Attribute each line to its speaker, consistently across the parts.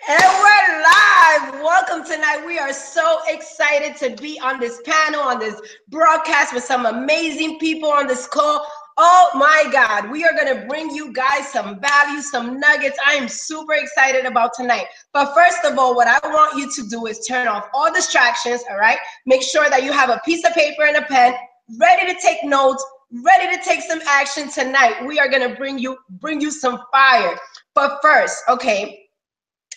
Speaker 1: And we're live. Welcome tonight. We are so excited to be on this panel, on this broadcast with some amazing people on this call. Oh my God, we are going to bring you guys some value, some nuggets. I am super excited about tonight. But first of all, what I want you to do is turn off all distractions, all right? Make sure that you have a piece of paper and a pen, ready to take notes, ready to take some action tonight. We are going to bring you some fire. But first, okay,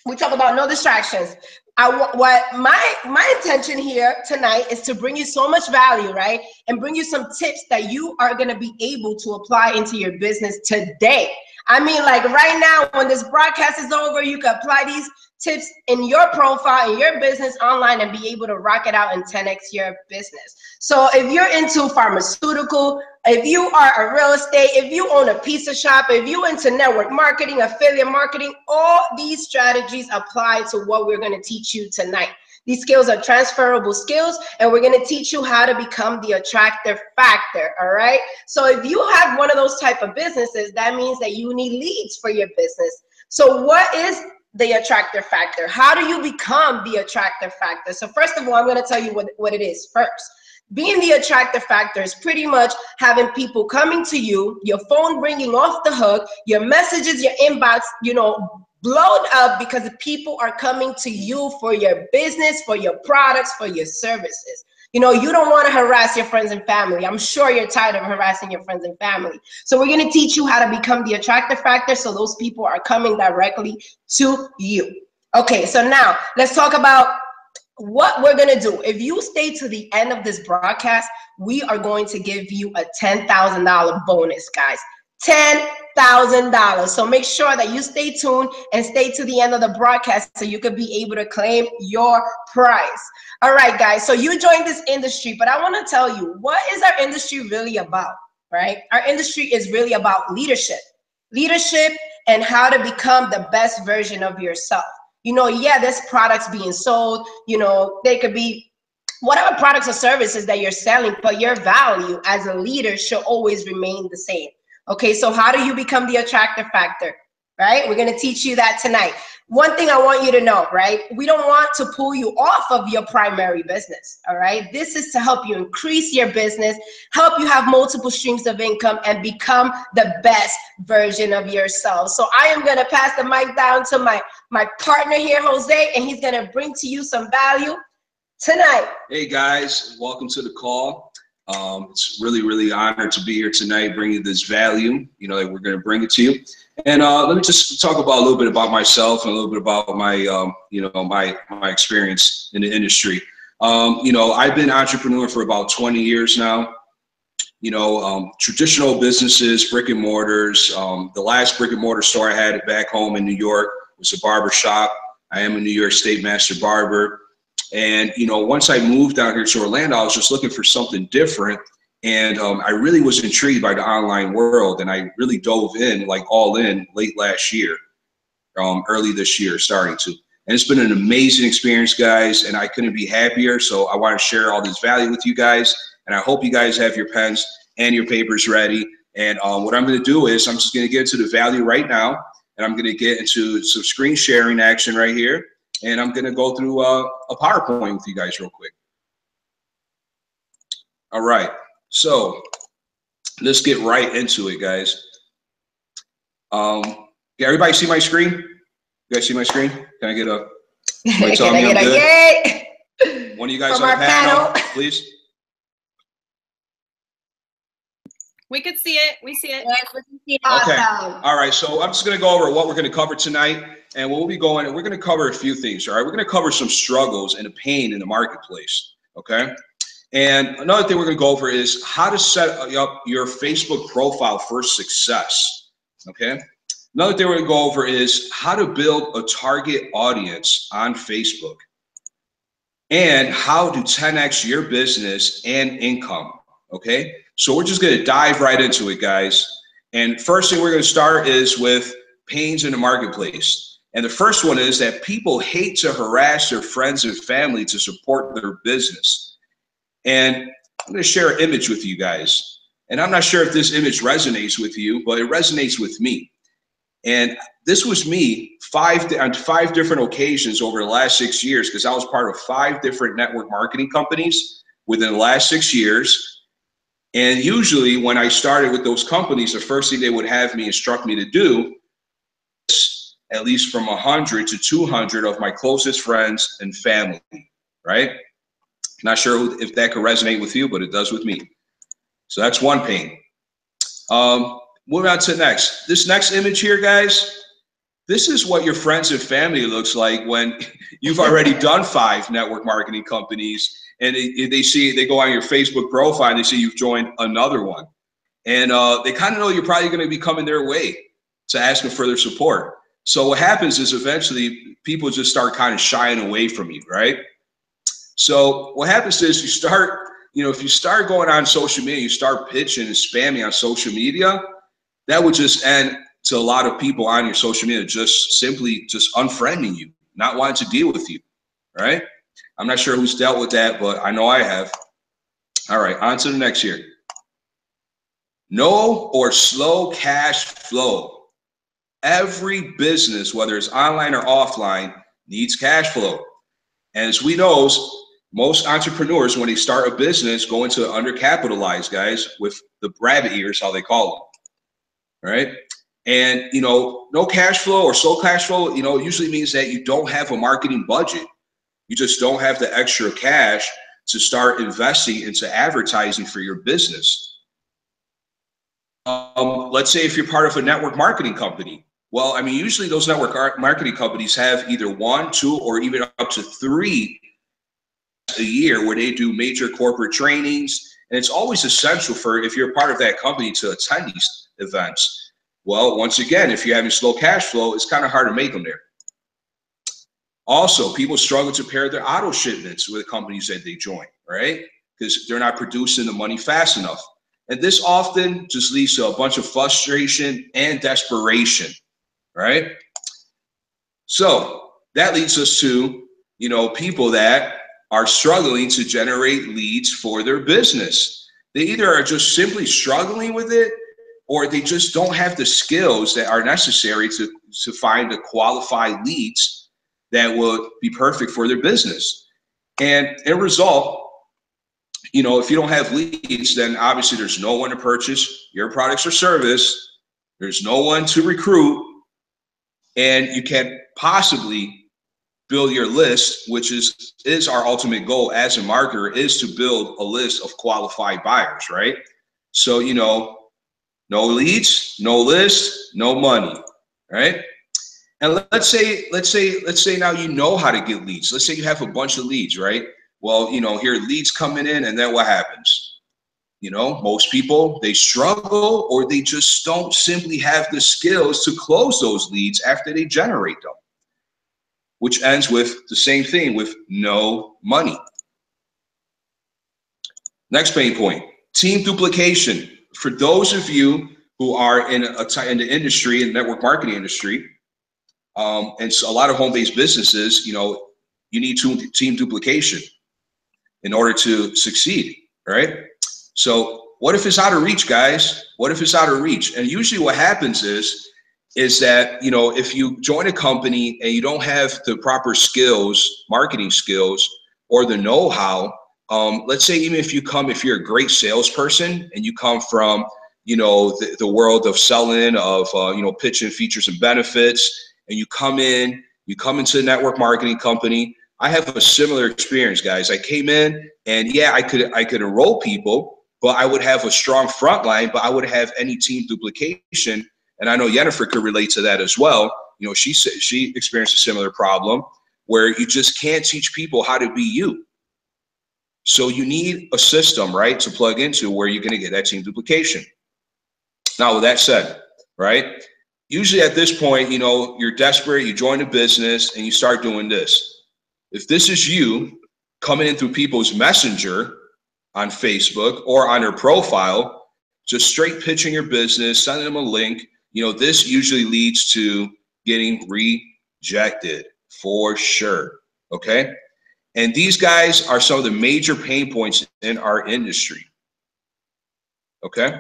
Speaker 1: we talk about no distractions. My intention here tonight is to bring you so much value, right? And bring you some tips that you are going to be able to apply into your business today. I mean, like right now, when this broadcast is over, you can apply these tips in your profile, in your business online, and be able to rock it out and 10x your business. So if you're into pharmaceutical, if you are a real estate, if you own a pizza shop, if you're into network marketing, affiliate marketing, all these strategies apply to what we're going to teach you tonight. These skills are transferable skills, and we're going to teach you how to become the attractor factor, all right? So if you have one of those type of businesses, that means that you need leads for your business. So what is the attractor factor? How do you become the attractor factor? So first of all, I'm going to tell you what it is first. Being the attractor factor is pretty much having people coming to you, your phone ringing off the hook, your messages, your inbox, blown up because people are coming to you for your business, for your products, for your services. You don't want to harass your friends and family. I'm sure you're tired of harassing your friends and family. So we're going to teach you how to become the attractor factor so those people are coming directly to you. Okay, so now let's talk about what we're going to do. If you stay to the end of this broadcast, we are going to give you a $10,000 bonus, guys. $10,000. So make sure that you stay tuned and stay to the end of the broadcast so you could be able to claim your prize. All right, guys. So you joined this industry, but I want to tell you, what is our industry really about, right? Our industry is really about leadership and how to become the best version of yourself. Yeah, there's products being sold, they could be whatever products or services that you're selling, but your value as a leader should always remain the same. Okay, so how do you become the attractor factor, right? We're going to teach you that tonight. One thing I want you to know, right? We don't want to pull you off of your primary business, all right? This is to help you increase your business, help you have multiple streams of income, and become the best version of yourself. So I am going to pass the mic down to my partner here, Jose, and he's going to bring to you some value tonight.
Speaker 2: Hey guys, welcome to the call. It's really honored to be here tonight, bringing this value, that we're going to bring it to you. And let me just talk about a little bit about myself and a little bit about my, my experience in the industry. I've been an entrepreneur for about 20 years now. Traditional businesses, brick and mortars. The last brick and mortar store I had back home in New York was a barber shop. I am a New York State master barber. And, once I moved down here to Orlando, I was just looking for something different. And I really was intrigued by the online world. And I really dove in, like all in, late last year, early this year, starting to. And it's been an amazing experience, guys. And I couldn't be happier. So I want to share all this value with you guys. And I hope you guys have your pens and your papers ready. And what I'm going to do is I'm just going to get into the value right now. And I'm going to get into some screen sharing action right here. And I'm going to go through a PowerPoint with you guys real quick. All right. So let's get right into it, guys. Yeah, everybody see my screen? You guys see my screen? Can I get a? Tell me I'm good? One of you guys on the panel, please.
Speaker 3: We could see it. We see it.
Speaker 1: Yes, we can see it. Awesome.
Speaker 2: Okay. All right. So I'm just going to go over what we're going to cover tonight. And we'll be going, we're going to cover a few things. All right. We're going to cover some struggles and the pain in the marketplace. Okay. And another thing we're going to go over is how to set up your Facebook profile for success. Okay. Another thing we're going to go over is how to build a target audience on Facebook and how to 10x your business and income. Okay. So we're just going to dive right into it, guys. And first thing we're going to start is with pains in the marketplace. And the first one is that people hate to harass their friends and family to support their business. And I'm going to share an image with you guys. And I'm not sure if this image resonates with you, but it resonates with me. And this was me on 5 different occasions over the last 6 years, because I was part of 5 different network marketing companies within the last 6 years. And usually when I started with those companies, the first thing they would have me instruct me to do is at least from 100 to 200 of my closest friends and family, right? Not sure if that could resonate with you, but it does with me. So that's one pain. Moving on to next. This next image here, guys, this is what your friends and family looks like when you've already done 5 network marketing companies, and they go on your Facebook profile and they see you've joined another one. And they kind of know you're probably going to be coming their way to ask them for their support. So what happens is eventually people just start kind of shying away from you, right? So what happens is you start, if you start going on social media, you start pitching and spamming on social media, that would just end to a lot of people on your social media just simply just unfriending you, not wanting to deal with you, right? I'm not sure who's dealt with that, but I know I have. All right, on to the next here. No or slow cash flow. Every business, whether it's online or offline, needs cash flow. And as we know, most entrepreneurs, when they start a business, go into undercapitalized, guys, with the rabbit ears, how they call them, right? And, no cash flow or slow cash flow, usually means that you don't have a marketing budget. You just don't have the extra cash to start investing into advertising for your business. Let's say if you're part of a network marketing company. Well, I mean, usually those network marketing companies have either 1, 2, or even up to 3 a year where they do major corporate trainings. And it's always essential for, if you're part of that company, to attend these events. Well, once again, if you're having slow cash flow, it's kind of hard to make them there. Also, people struggle to pair their auto shipments with companies that they join, right? Because they're not producing the money fast enough. And this often just leads to a bunch of frustration and desperation, right? So that leads us to, people that are struggling to generate leads for their business. They either are just simply struggling with it, or they just don't have the skills that are necessary to find the qualified leads that will be perfect for their business. And in result, if you don't have leads, then obviously there's no one to purchase your products or service. There's no one to recruit, and you can't possibly build your list, which is our ultimate goal as a marketer, is to build a list of qualified buyers, right? So, no leads, no list, no money, right? And let's say now you know how to get leads. Let's say you have a bunch of leads, right? Well, here leads coming in, and then what happens? Most people, they struggle, or they just don't simply have the skills to close those leads after they generate them, which ends with the same thing, with no money. Next pain point, team duplication. For those of you who are in the industry, in the network marketing industry, and so a lot of home-based businesses, you need team duplication in order to succeed, right? So what if it's out of reach, guys? What if it's out of reach? And usually what happens is that, if you join a company and you don't have the proper skills, marketing skills, or the know-how, let's say even if you're a great salesperson and you come from, the world of selling, of, pitching features and benefits, and you come into a network marketing company. I have a similar experience, guys. I came in, and yeah, I could enroll people, but I would have a strong front line, but I wouldn't have any team duplication. And I know Jennifer could relate to that as well. She experienced a similar problem where you just can't teach people how to be you. So you need a system, right, to plug into where you're going to get that team duplication. Now, with that said, right, usually at this point, you're desperate, you join a business, and you start doing this. If this is you coming in through people's messenger on Facebook or on their profile, just straight pitching your business, sending them a link, this usually leads to getting rejected for sure, okay? And these guys are some of the major pain points in our industry, okay?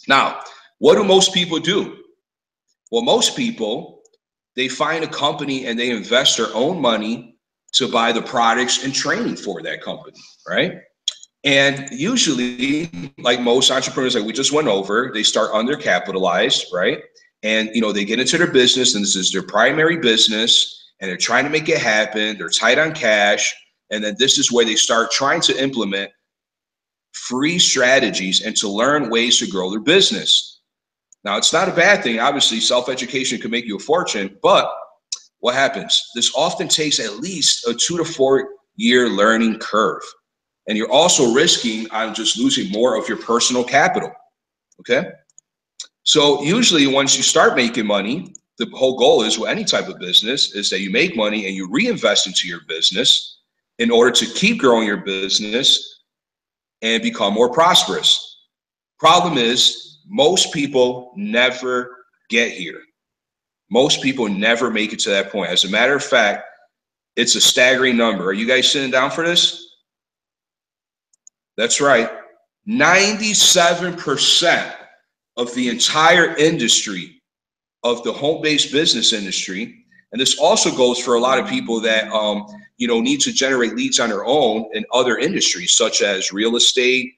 Speaker 2: Now, what do most people do? Well, most people they find a company and they invest their own money to buy the products and training for that company, right? And usually, like most entrepreneurs, like we just went over, they start undercapitalized, right? And, you know, they get into their business and this is their primary business and they're trying to make it happen. They're tight on cash. And then this is where they start trying to implement free strategies and to learn ways to grow their business. Now, it's not a bad thing. Obviously, self-education can make you a fortune, but what happens? This often takes at least a 2 to 4 year learning curve. And you're also risking on just losing more of your personal capital, okay? So usually once you start making money, the whole goal is with any type of business is that you make money and you reinvest into your business in order to keep growing your business and become more prosperous. Problem is, most people never get here. Most people never make it to that point. As a matter of fact, it's a staggering number. Are you guys sitting down for this? That's right. 97% of the entire industry of the home-based business industry, and this also goes for a lot of people that you know, need to generate leads on their own in other industries such as real estate.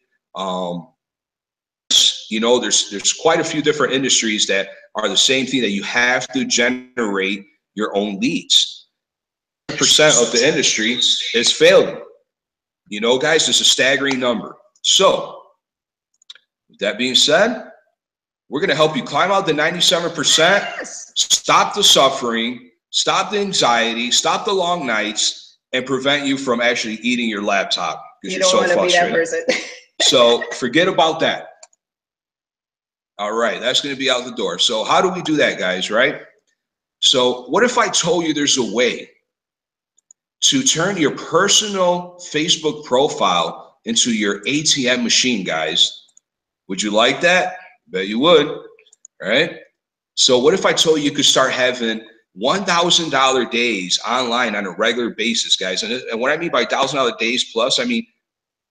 Speaker 2: You know, there's quite a few different industries that are the same thing, that you have to generate your own leads. 1% of the industry is failing. You know, guys, it's a staggering number. So with that being said, we're going to help you climb out the 97%, stop the suffering, stop the anxiety, stop the long nights, and prevent you from actually eating your laptop because you're so frustrated. You don't want to be that person. So forget about that. All right, that's going to be out the door. So how do we do that, guys, right? So what if I told you there's a way to turn your personal Facebook profile into your ATM machine, guys? Would you like that? Bet you would, right? So what if I told you could start having $1,000 days online on a regular basis, guys? And what I mean by $1,000 days plus, I mean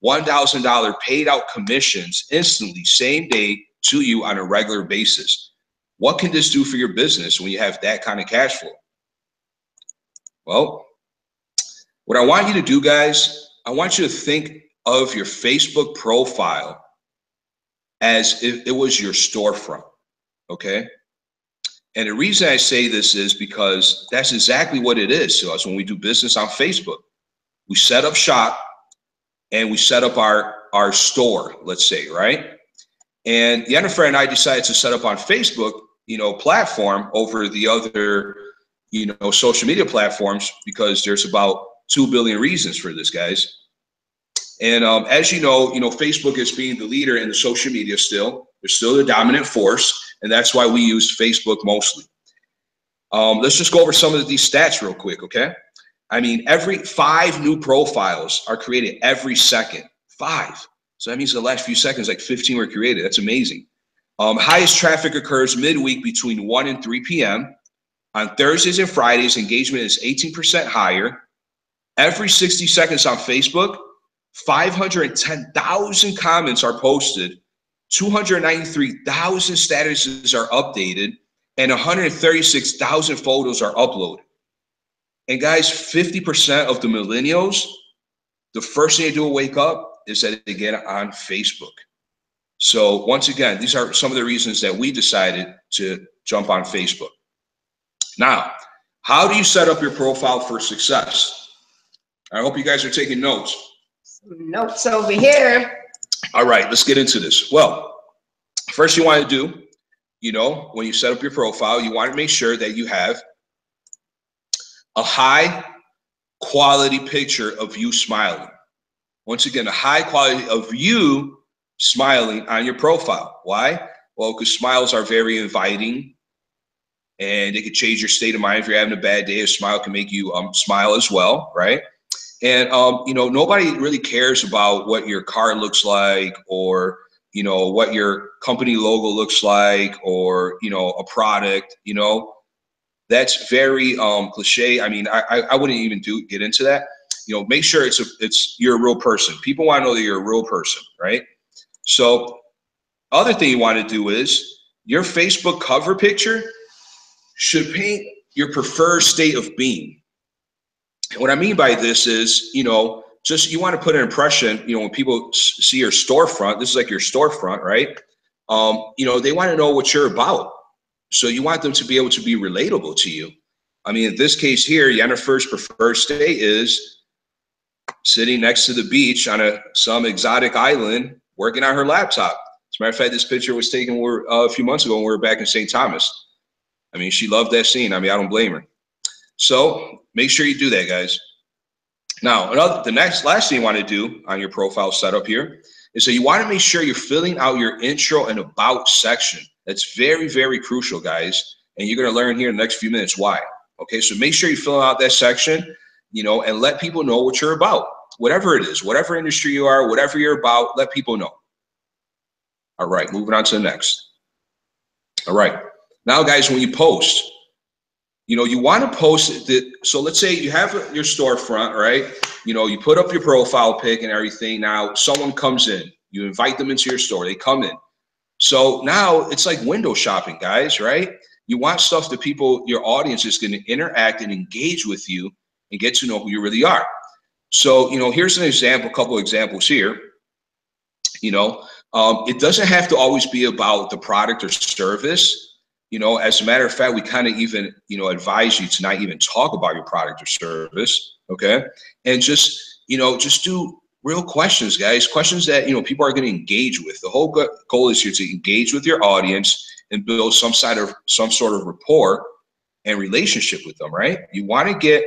Speaker 2: $1,000 paid out commissions instantly, same day to you on a regular basis. What can this do for your business when you have that kind of cash flow? Well, what I want you to do, guys, I want you to think of your Facebook profile as if it was your storefront, okay? And the reason I say this is because that's exactly what it is to us when we do business on Facebook. We set up shop and we set up our store, let's say, right? And Jennifer and I decided to set up on Facebook, you know, platform over the other, you know, social media platforms because there's about 2 billion reasons for this, guys. And as you know, Facebook is being the leader in the social media still. They're still the dominant force, and that's why we use Facebook mostly. Let's just go over some of these stats real quick, okay? I mean, every 5 new profiles are created every second. 5. So that means the last few seconds, like 15 were created. That's amazing. Highest traffic occurs midweek between 1 and 3 p.m. On Thursdays and Fridays, engagement is 18% higher. Every 60 seconds on Facebook, 510,000 comments are posted, 293,000 statuses are updated, and 136,000 photos are uploaded. And guys, 50% of the millennials, the first thing they do when they wake up is that they get on Facebook. So once again, these are some of the reasons that we decided to jump on Facebook. Now, how do you set up your profile for success? I hope you guys are taking notes.
Speaker 1: Notes over here.
Speaker 2: All right, let's get into this. Well, first you want to do, when you set up your profile, you want to make sure that you have a high quality picture of you smiling. Once again, a high quality of you smiling on your profile. Why? Well, because smiles are very inviting and it can change your state of mind. If you're having a bad day, a smile can make you smile as well, right? And, nobody really cares about what your car looks like or, what your company logo looks like or, a product, that's very cliche. I mean, I wouldn't even get into that. Make sure you're a real person. People want to know that you're a real person, right? So other thing you want to do is your Facebook cover picture should paint your preferred state of being. And what I mean by this is, you know, just you want to put an impression, you know, when people see your storefront, this is like your storefront, right? You know, they want to know what you're about. So you want them to be able to be relatable to you. I mean, in this case here, Jennifer's preferred state is sitting next to the beach on some exotic island, working on her laptop. As a matter of fact, this picture was taken a few months ago when we were back in St. Thomas. I mean, she loved that scene. I mean, I don't blame her. So make sure you do that, guys. Now, last thing you want to do on your profile setup here is that you want to make sure you're filling out your intro and about section. That's very, very crucial, guys. And you're going to learn here in the next few minutes why. Okay, so make sure you fill out that section, you know, and let people know what you're about. Whatever it is, whatever industry you are, whatever you're about, let people know. All right, moving on to the next. All right, now, guys, when you post, you know, you want to post it. So let's say you have your storefront, right? You know, you put up your profile pic and everything. Now someone comes in, you invite them into your store, they come in. So now it's like window shopping, guys, right? You want stuff that people, your audience is going to interact and engage with you and get to know who you really are. So, you know, here's an example, a couple examples here. You know, it doesn't have to always be about the product or service. You know, as a matter of fact, we kind of even, you know, advise you to not even talk about your product or service, okay? And just, you know, just do real questions, guys, questions that, you know, people are going to engage with. The whole goal is here to engage with your audience and build some sort of rapport and relationship with them, right? You want to get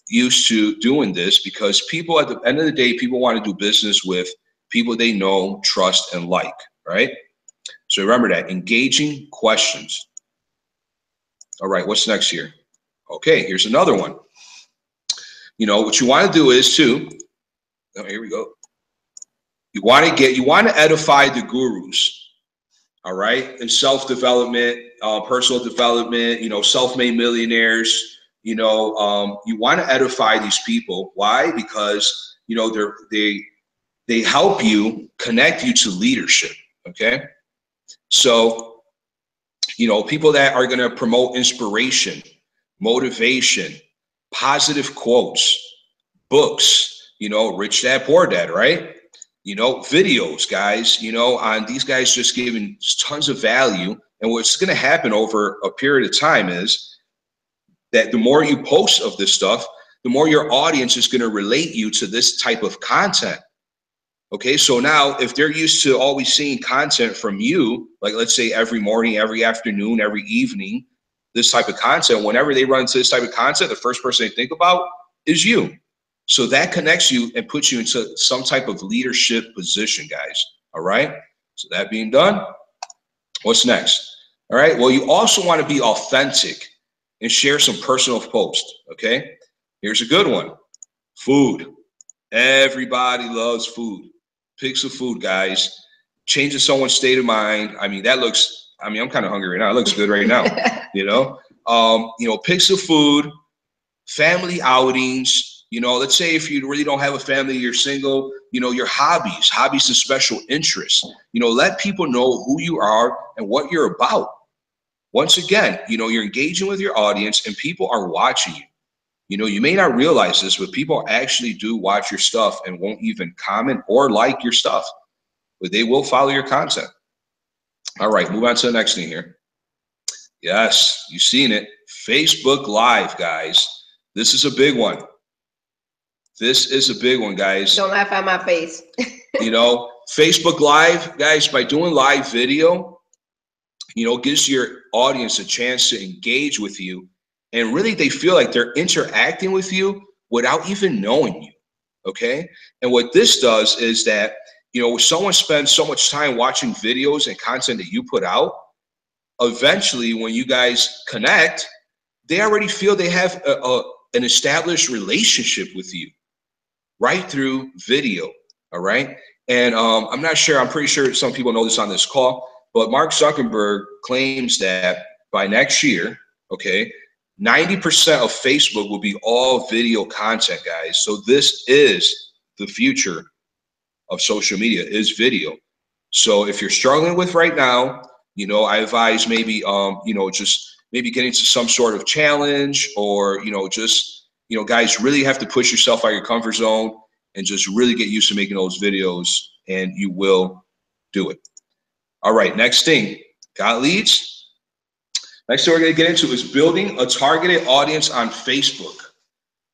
Speaker 2: used to doing this because people, at the end of the day, people want to do business with people they know, trust, and like, right? So remember that, engaging questions. All right, what's next here? Okay, here's another one. You know, what you want to do is to, oh, here we go. You want to edify the gurus, all right? In self-development, personal development, you know, self-made millionaires, you know, you want to edify these people. Why? Because, you know, they help you, connect you to leadership, okay? So, you know, people that are going to promote inspiration, motivation, positive quotes, books, you know, Rich Dad, Poor Dad, right? You know, videos, guys, you know, on these guys just giving tons of value. And what's going to happen over a period of time is that the more you post of this stuff, the more your audience is going to relate you to this type of content. Okay, so now if they're used to always seeing content from you, like let's say every morning, every afternoon, every evening, this type of content, whenever they run into this type of content, the first person they think about is you. So that connects you and puts you into some type of leadership position, guys. All right, so that being done, what's next? All right, well, you also want to be authentic and share some personal posts, okay? Here's a good one, food. Everybody loves food. Pics of food, guys. Changes someone's state of mind. I mean, that looks, I mean, I'm kind of hungry right now. It looks good right now, you know? You know, pics of food, family outings, you know, let's say if you really don't have a family, you're single, you know, your hobbies and special interests, you know, let people know who you are and what you're about. Once again, you know, you're engaging with your audience and people are watching you. You know, you may not realize this, but people actually do watch your stuff and won't even comment or like your stuff, but they will follow your content. All right, move on to the next thing here. Yes, you've seen it. Facebook Live, guys. This is a big one. This is a big one, guys.
Speaker 1: Don't laugh at my face.
Speaker 2: You know, Facebook Live, guys, by doing live video, you know, gives your audience a chance to engage with you. And really, they feel like they're interacting with you without even knowing you, okay? And what this does is that, you know, when someone spends so much time watching videos and content that you put out, eventually when you guys connect, they already feel they have an established relationship with you right through video, all right? And I'm not sure, I'm pretty sure some people know this on this call, but Mark Zuckerberg claims that by next year, okay, 90% of Facebook will be all video content, guys. So this is the future of social media, is video. So if you're struggling with right now, you know, I advise maybe, you know, just maybe get into some sort of challenge, or, just, guys, really have to push yourself out of your comfort zone and just really get used to making those videos, and you will do it. All right, next thing, got leads? Next thing we're going to get into is building a targeted audience on Facebook.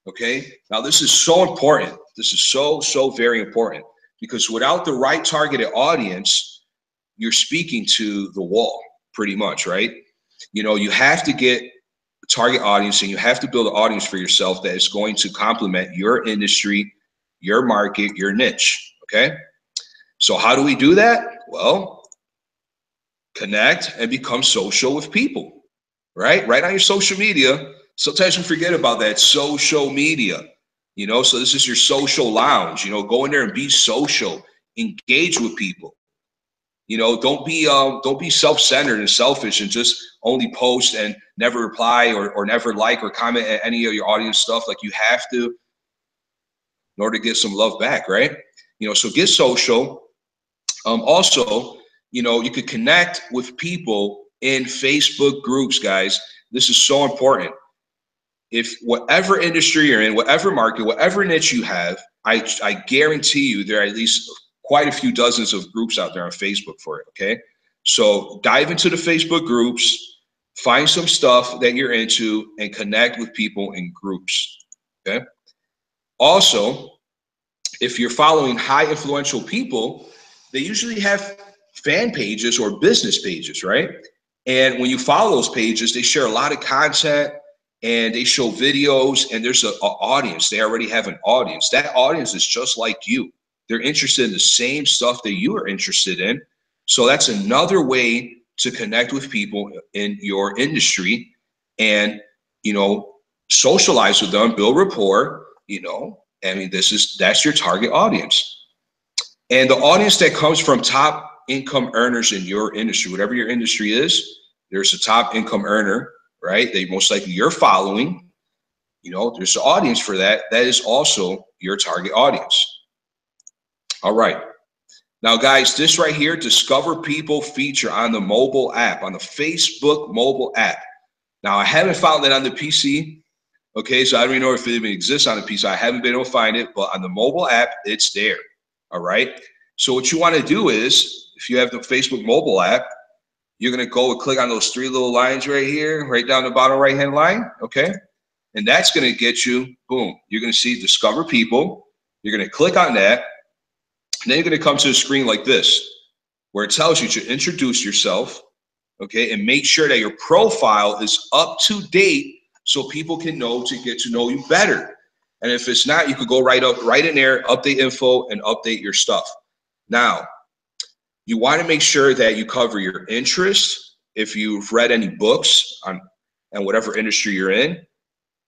Speaker 2: Okay, now this is so important. This is so very important, because without the right targeted audience, you're speaking to the wall pretty much, right? You have to get a target audience, and you have to build an audience for yourself that is going to complement your industry, your market, your niche. Okay, so how do we do that? Well, connect and become social with people, right? Right on your social media. Sometimes we forget about that social media, so this is your social lounge. Go in there and be social, engage with people. Don't be self-centered and selfish and just only post and never reply or never like or comment at any of your audience stuff. Like, you have to, in order to get some love back, right? So get social. Also, you could connect with people in Facebook groups, guys. This is so important. If whatever industry you're in, whatever market, whatever niche you have, I guarantee you there are at least quite a few dozens of groups out there on Facebook for it, okay? So dive into the Facebook groups, find some stuff that you're into, and connect with people in groups, okay? Also, if you're following high influential people, they usually have fan pages or business pages, right? And when you follow those pages, they share a lot of content, and they show videos, and there's an audience. They already have an audience. That audience is just like you. They're interested in the same stuff that you are interested in. So that's another way to connect with people in your industry and, socialize with them, build rapport, that's your target audience. And the audience that comes from top income earners in your industry, whatever your industry is, there's a top income earner, right? They most likely you're following, there's an audience for that. That is also your target audience. All right. Now, guys, this right here, Discover People feature on the mobile app, on the Facebook mobile app. Now, I haven't found that on the PC. Okay, so I don't even know if it even exists on the PC. I haven't been able to find it, but on the mobile app, it's there. All right. So what you want to do is, if you have the Facebook mobile app, you're going to go and click on those three little lines right here, right down the bottom right-hand line, okay? And that's going to get you, boom, you're going to see Discover People. You're going to click on that, and then you're going to come to a screen like this, where it tells you to introduce yourself, okay, and make sure that your profile is up to date so people can get to know you better. And if it's not, you could go right in there, update info, and update your stuff. Now, you want to make sure that you cover your interests. If you've read any books and whatever industry you're in,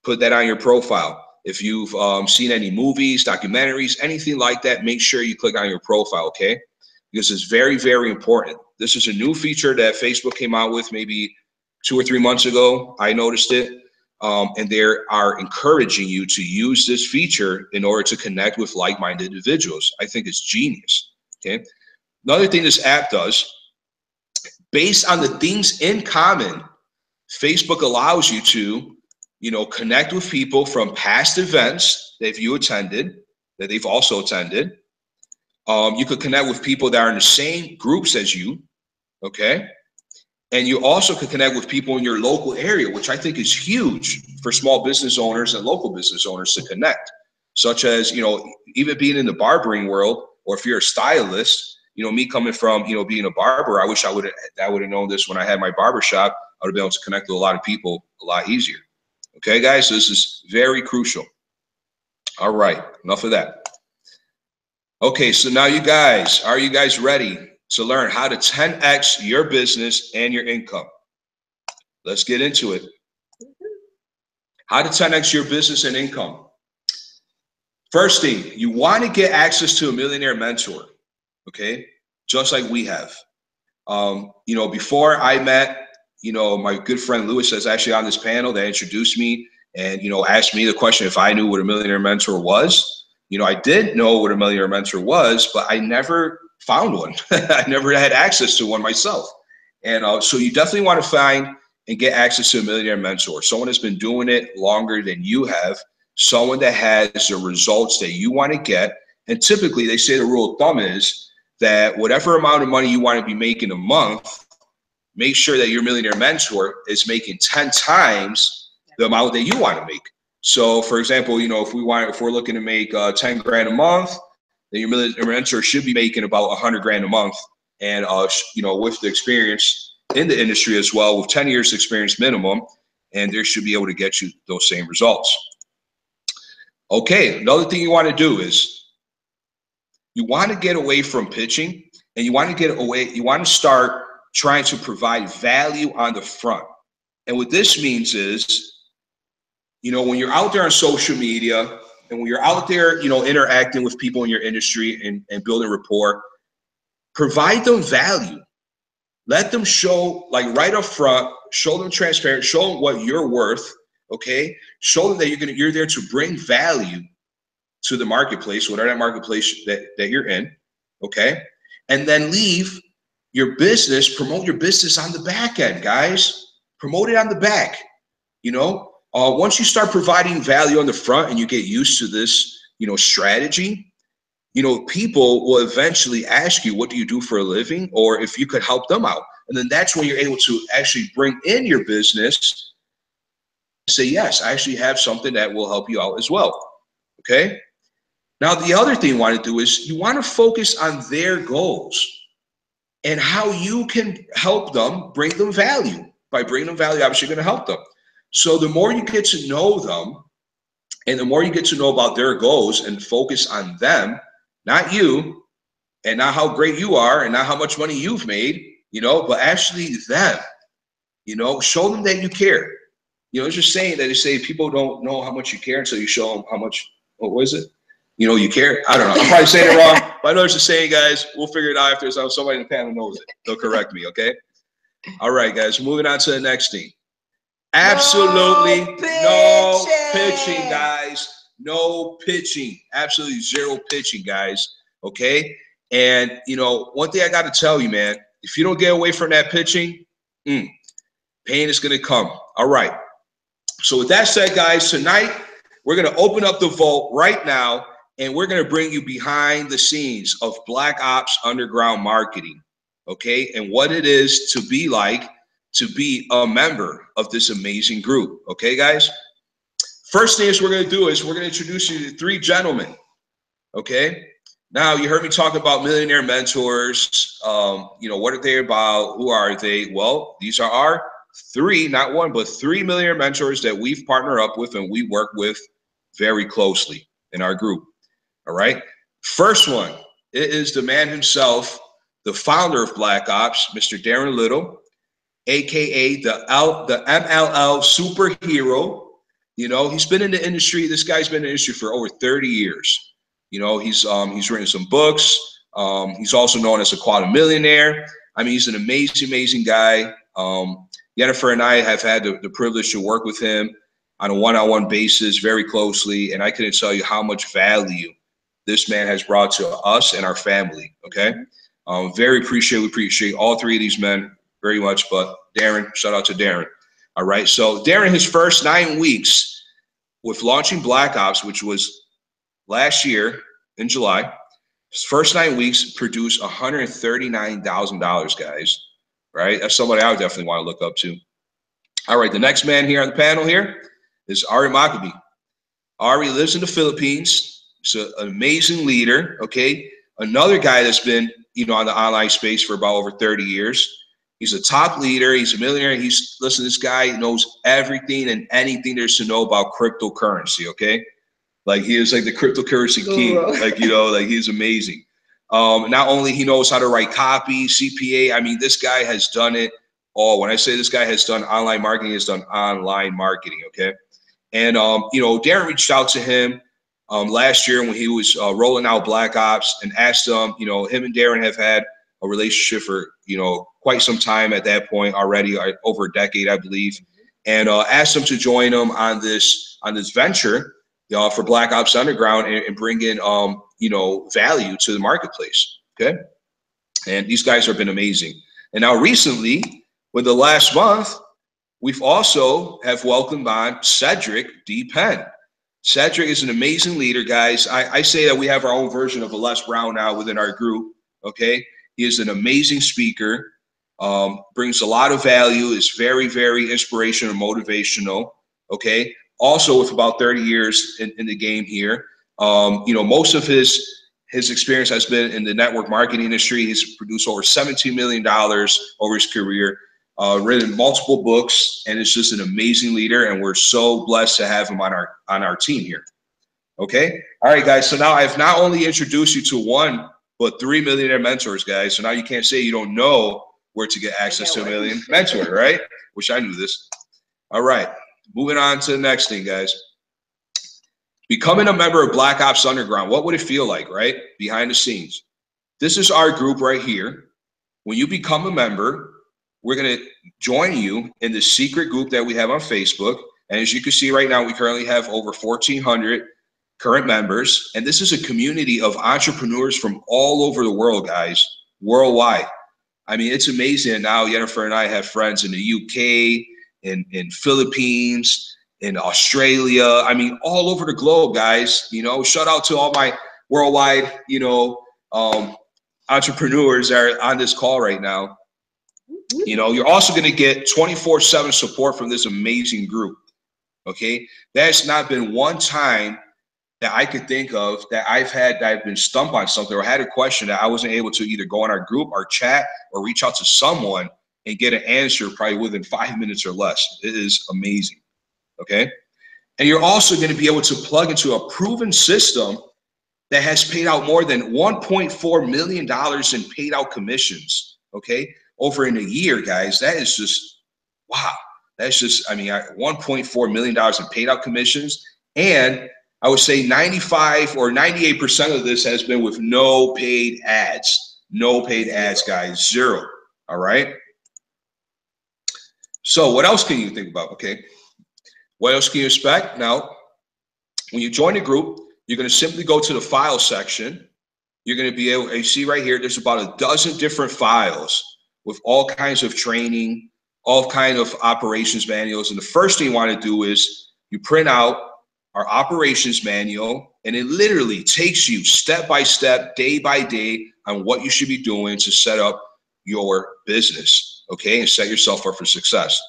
Speaker 2: put that on your profile. If you've seen any movies, documentaries, anything like that, make sure you click on your profile, okay? Because it's very, very important. This is a new feature that Facebook came out with maybe 2 or 3 months ago. I noticed it. And they are encouraging you to use this feature in order to connect with like-minded individuals. I think it's genius, okay? Another thing this app does, based on the things in common, Facebook allows you to, connect with people from past events that you attended, that they've also attended. You could connect with people that are in the same groups as you, okay? And you also could connect with people in your local area, which I think is huge for small business owners and local business owners to connect, such as, even being in the barbering world, or if you're a stylist, me coming from, being a barber, I wish I would have known this when I had my barber shop. I would have been able to connect with a lot of people a lot easier. Okay, guys, so this is very crucial. All right, enough of that. Okay, so now are you guys ready to learn how to 10x your business and your income? Let's get into it. How to 10x your business and income. First thing, you want to get access to a millionaire mentor. Okay, just like we have. Before I met, my good friend Lewis is actually on this panel that introduced me and, asked me the question if I knew what a millionaire mentor was. I did know what a millionaire mentor was, but I never found one. I never had access to one myself. And so you definitely want to find, and get access to a millionaire mentor, someone that's been doing it longer than you have, someone that has the results that you want to get. And typically they say the rule of thumb is that whatever amount of money you want to be making a month, make sure that your millionaire mentor is making 10 times the amount that you want to make. So for example, you know, if we're looking to make 10 grand a month, then your millionaire mentor should be making about 100 grand a month. And, you know, with the experience in the industry as well, with 10 years experience minimum, and they should be able to get you those same results. Okay, another thing you want to do is you want to get away from pitching, and you want to start trying to provide value on the front. And what this means is, you know, when you're out there on social media and when you're out there, you know, interacting with people in your industry and building rapport, provide them value. Let them show, like right up front, show them transparent, show them what you're worth, okay? Show them that you're there to bring value to the marketplace, whatever that marketplace that you're in, okay? And then leave your business, promote your business on the back end, guys. Promote it on the back, you know? Once you start providing value on the front and you get used to this, you know, strategy, you know, people will eventually ask you, what do you do for a living? Or if you could help them out. And then that's when you're able to actually bring in your business and say, yes, I actually have something that will help you out as well. Okay. Now, the other thing you want to do is you want to focus on their goals and how you can help them, bring them value. By bringing them value, obviously you're going to help them. So the more you get to know them and the more you get to know about their goals and focus on them, not you, and not how great you are, and not how much money you've made, you know, but actually them, you know, show them that you care. You know, it's just saying that they say people don't know how much you care until you show them how much, what was it? You know, you care. I don't know. I'm probably saying it wrong, but I know it's a saying, guys. We'll figure it out if there's somebody in the panel knows it. They'll correct me, okay? All right, guys, moving on to the next thing. Absolutely no pitching, guys. No pitching. Absolutely zero pitching, guys. Okay? And, you know, one thing I got to tell you, man, if you don't get away from that pitching, pain is going to come. All right. So with that said, guys, tonight we're going to open up the vault right now, and we're going to bring you behind the scenes of Black Ops Underground Marketing, okay, and what it is to be like to be a member of this amazing group, okay, guys? First thing we're going to do is we're going to introduce you to three gentlemen, okay? Now, you heard me talk about millionaire mentors. You know, what are they about? Who are they? Well, these are our three, not one, but three millionaire mentors that we've partnered up with and we work with very closely in our group, all right? First one, it is the man himself, the founder of Black Ops, Mr. Darren Little, AKA the MLL superhero. You know, he's been in the industry. This guy's been in the industry for over 30 years. You know, he's written some books. He's also known as a quantum millionaire. I mean, he's an amazing, amazing guy. Jennifer and I have had the privilege to work with him on a one-on-one basis very closely. And I couldn't tell you how much value this man has brought to us and our family, okay? We appreciate all three of these men very much, but Darren, shout out to Darren. All right, so Darren, his first 9 weeks with launching Black Ops, which was last year in July, his first 9 weeks produced $139,000, guys, right? That's somebody I would definitely want to look up to. All right, the next man here on the panel here is Ari Maccabi. Ari lives in the Philippines. He's an amazing leader, okay? Another guy that's been, you know, on the online space for about over 30 years. He's a top leader. He's a millionaire. Listen, this guy knows everything and anything there's to know about cryptocurrency, okay? Like, he is like the cryptocurrency king. Like, you know, like, he's amazing. Not only he knows how to write copy, CPA, I mean, this guy has done it all. When I say this guy has done online marketing, he's done online marketing, okay? And, you know, Darren reached out to him last year when he was rolling out Black Ops and asked him, you know, him and Darren have had a relationship for, you know, quite some time at that point already, over a decade, I believe, and asked him to join him on this venture for Black Ops Underground and bring in, you know, value to the marketplace, okay? And these guys have been amazing. And now recently, with the last month, we've also have welcomed on Cedric D. Penn. Cedric is an amazing leader, guys. I say that we have our own version of a Les Brown now within our group, okay? He is an amazing speaker, brings a lot of value, is very, very inspirational and motivational, okay? Also with about 30 years in the game here. You know, most of his experience has been in the network marketing industry. He's produced over $17 million over his career, written multiple books, and is just an amazing leader. And we're so blessed to have him on our team here. Okay. All right, guys. So now I've not only introduced you to 1, but 3 millionaire mentors, guys. So now you can't say you don't know where to get access to a million mentor, right? Wish I knew this. All right. Moving on to the next thing, guys. Becoming a member of Black Ops Underground, what would it feel like, right? Behind the scenes. This is our group right here. When you become a member, we're going to join you in the secret group that we have on Facebook. And as you can see right now, we currently have over 1,400 current members. And this is a community of entrepreneurs from all over the world, guys, worldwide. I mean, it's amazing. Now, Jennifer and I have friends in the UK, in Philippines, in Australia. I mean, all over the globe, guys. You know, shout out to all my worldwide, you know, entrepreneurs that are on this call right now. You know, you're also going to get 24/7 support from this amazing group. Okay. There's not been one time that I could think of that I've been stumped on something or had a question that I wasn't able to either go in our group or chat or reach out to someone and get an answer probably within 5 minutes or less. It is amazing. Okay. And you're also going to be able to plug into a proven system that has paid out more than $1.4 million in paid out commissions. Okay. Over in a year, guys. That is just, wow. That's just, I mean, $1.4 million in paid out commissions. And I would say 95 or 98% of this has been with no paid ads. No paid ads, guys. Zero. All right. So what else can you think about? Okay. What else can you expect? Now, when you join the group, you're going to simply go to the file section. You're going to be able, you see right here, there's about a dozen different files with all kinds of training, all kinds of operations manuals. And the first thing you want to do is you print out our operations manual, and it literally takes you step by step, day by day on what you should be doing to set up your business, okay, and set yourself up for success.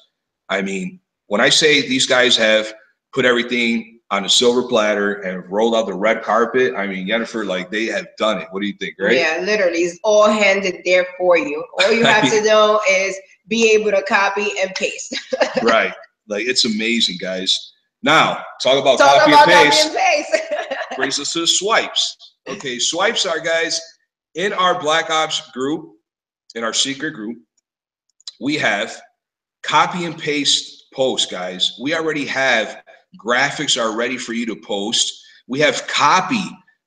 Speaker 2: I mean, when I say these guys have put everything on a silver platter and rolled out the red carpet, I mean, Jennifer, like, they have done it. What do you think, right?
Speaker 1: Yeah, literally, it's all handed there for you. All you have to do is be able to copy and paste.
Speaker 2: Right. Like, it's amazing, guys. Now, talk about copy and paste. Brings us to the swipes. Okay, swipes are, guys, in our Black Ops group, in our secret group, we have copy and paste posts, guys. We already have graphics are ready for you to post. We have copy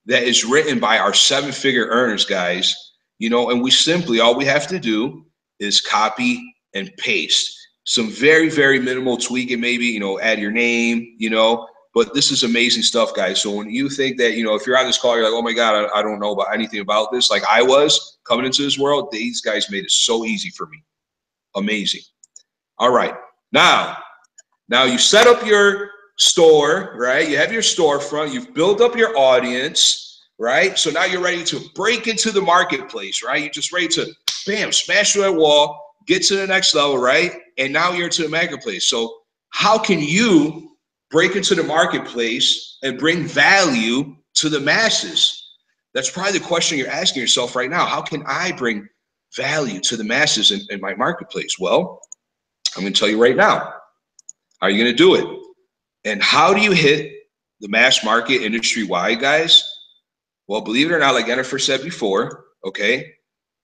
Speaker 2: that is written by our 7-figure earners, guys. You know, and we simply, all we have to do is copy and paste. Some very, very minimal tweaking, maybe, you know, add your name, you know, but this is amazing stuff, guys. So when you think that, you know, if you're on this call, you're like, oh my God, I don't know about anything about this. Like I was coming into this world, these guys made it so easy for me. Amazing. All right. Now you set up your store, right? You have your storefront, you've built up your audience, right? So now you're ready to break into the marketplace, right? You're just ready to, bam, smash through that wall, get to the next level, right? And now you're into the marketplace. So how can you break into the marketplace and bring value to the masses? That's probably the question you're asking yourself right now. How can I bring value to the masses in my marketplace? Well, I'm going to tell you right now. How are you going to do it? And how do you hit the mass market industry-wide, guys? Well, believe it or not, like Jennifer said before, okay,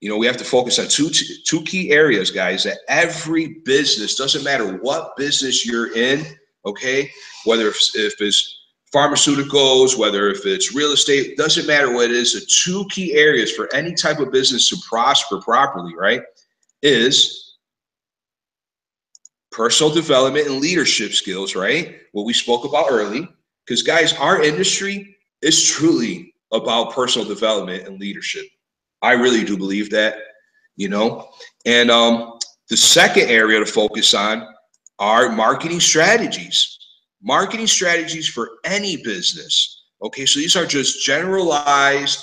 Speaker 2: you know, we have to focus on two key areas, guys, that every business, doesn't matter what business you're in, okay, whether if it's pharmaceuticals, whether if it's real estate, doesn't matter what it is, the two key areas for any type of business to prosper properly, right, is personal development and leadership skills, right? What we spoke about early, because guys, our industry is truly about personal development and leadership. I really do believe that, you know. And the second area to focus on are marketing strategies. Marketing strategies for any business. Okay, so these are just generalized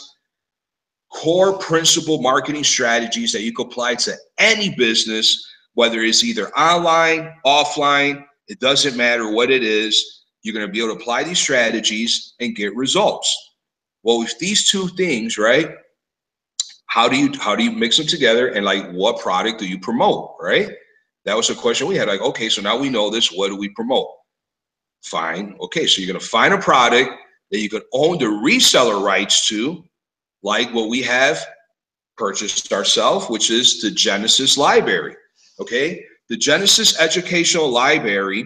Speaker 2: core principle marketing strategies that you can apply to any business, whether it's either online, offline, it doesn't matter what it is. You're going to be able to apply these strategies and get results. Well, with these two things, right? How do you mix them together, and like what product do you promote, right? That was a question we had. Like, okay, so now we know this. What do we promote? Fine. Okay, so you're going to find a product that you can own the reseller rights to, like what we have purchased ourselves, which is the Genesis Library. Okay, the Genesis Educational Library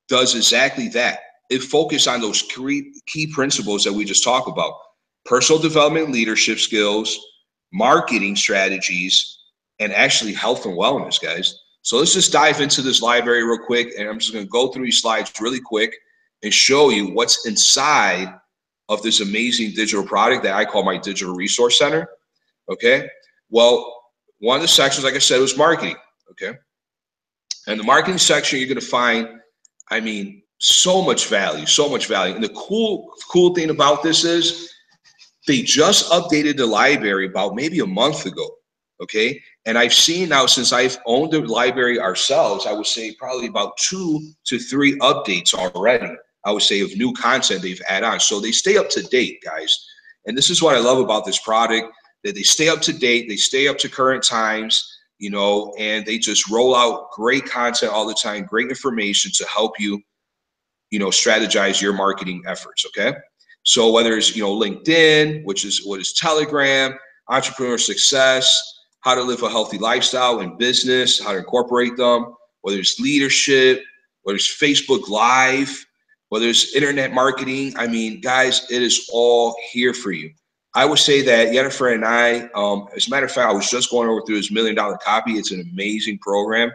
Speaker 2: does exactly that. It focuses on those key principles that we just talked about: personal development, leadership skills, marketing strategies, and actually health and wellness, guys. So let's just dive into this library real quick, and I'm just going to go through these slides really quick and show you what's inside of this amazing digital product that I call my digital resource center. Okay, well, one of the sections, like I said, was marketing. Okay, and the marketing section, you're going to find, I mean, so much value, so much value. And the cool thing about this is they just updated the library about maybe a month ago. Okay, and I've seen now, since I've owned the library ourselves, I would say probably about 2 to 3 updates already, I would say, of new content they've added on. So they stay up to date, guys. And this is what I love about this product, that they stay up to date, they stay up to current times, you know, and they just roll out great content all the time, great information to help you, you know, strategize your marketing efforts, okay? So whether it's, you know, LinkedIn, which is what is Telegram, Entrepreneur Success, how to live a healthy lifestyle in business, how to incorporate them, whether it's leadership, whether it's Facebook Live, whether it's internet marketing. I mean, guys, it is all here for you. I would say that Yennefer and I, as a matter of fact, I was just going over through this $1 Million Copy. It's an amazing program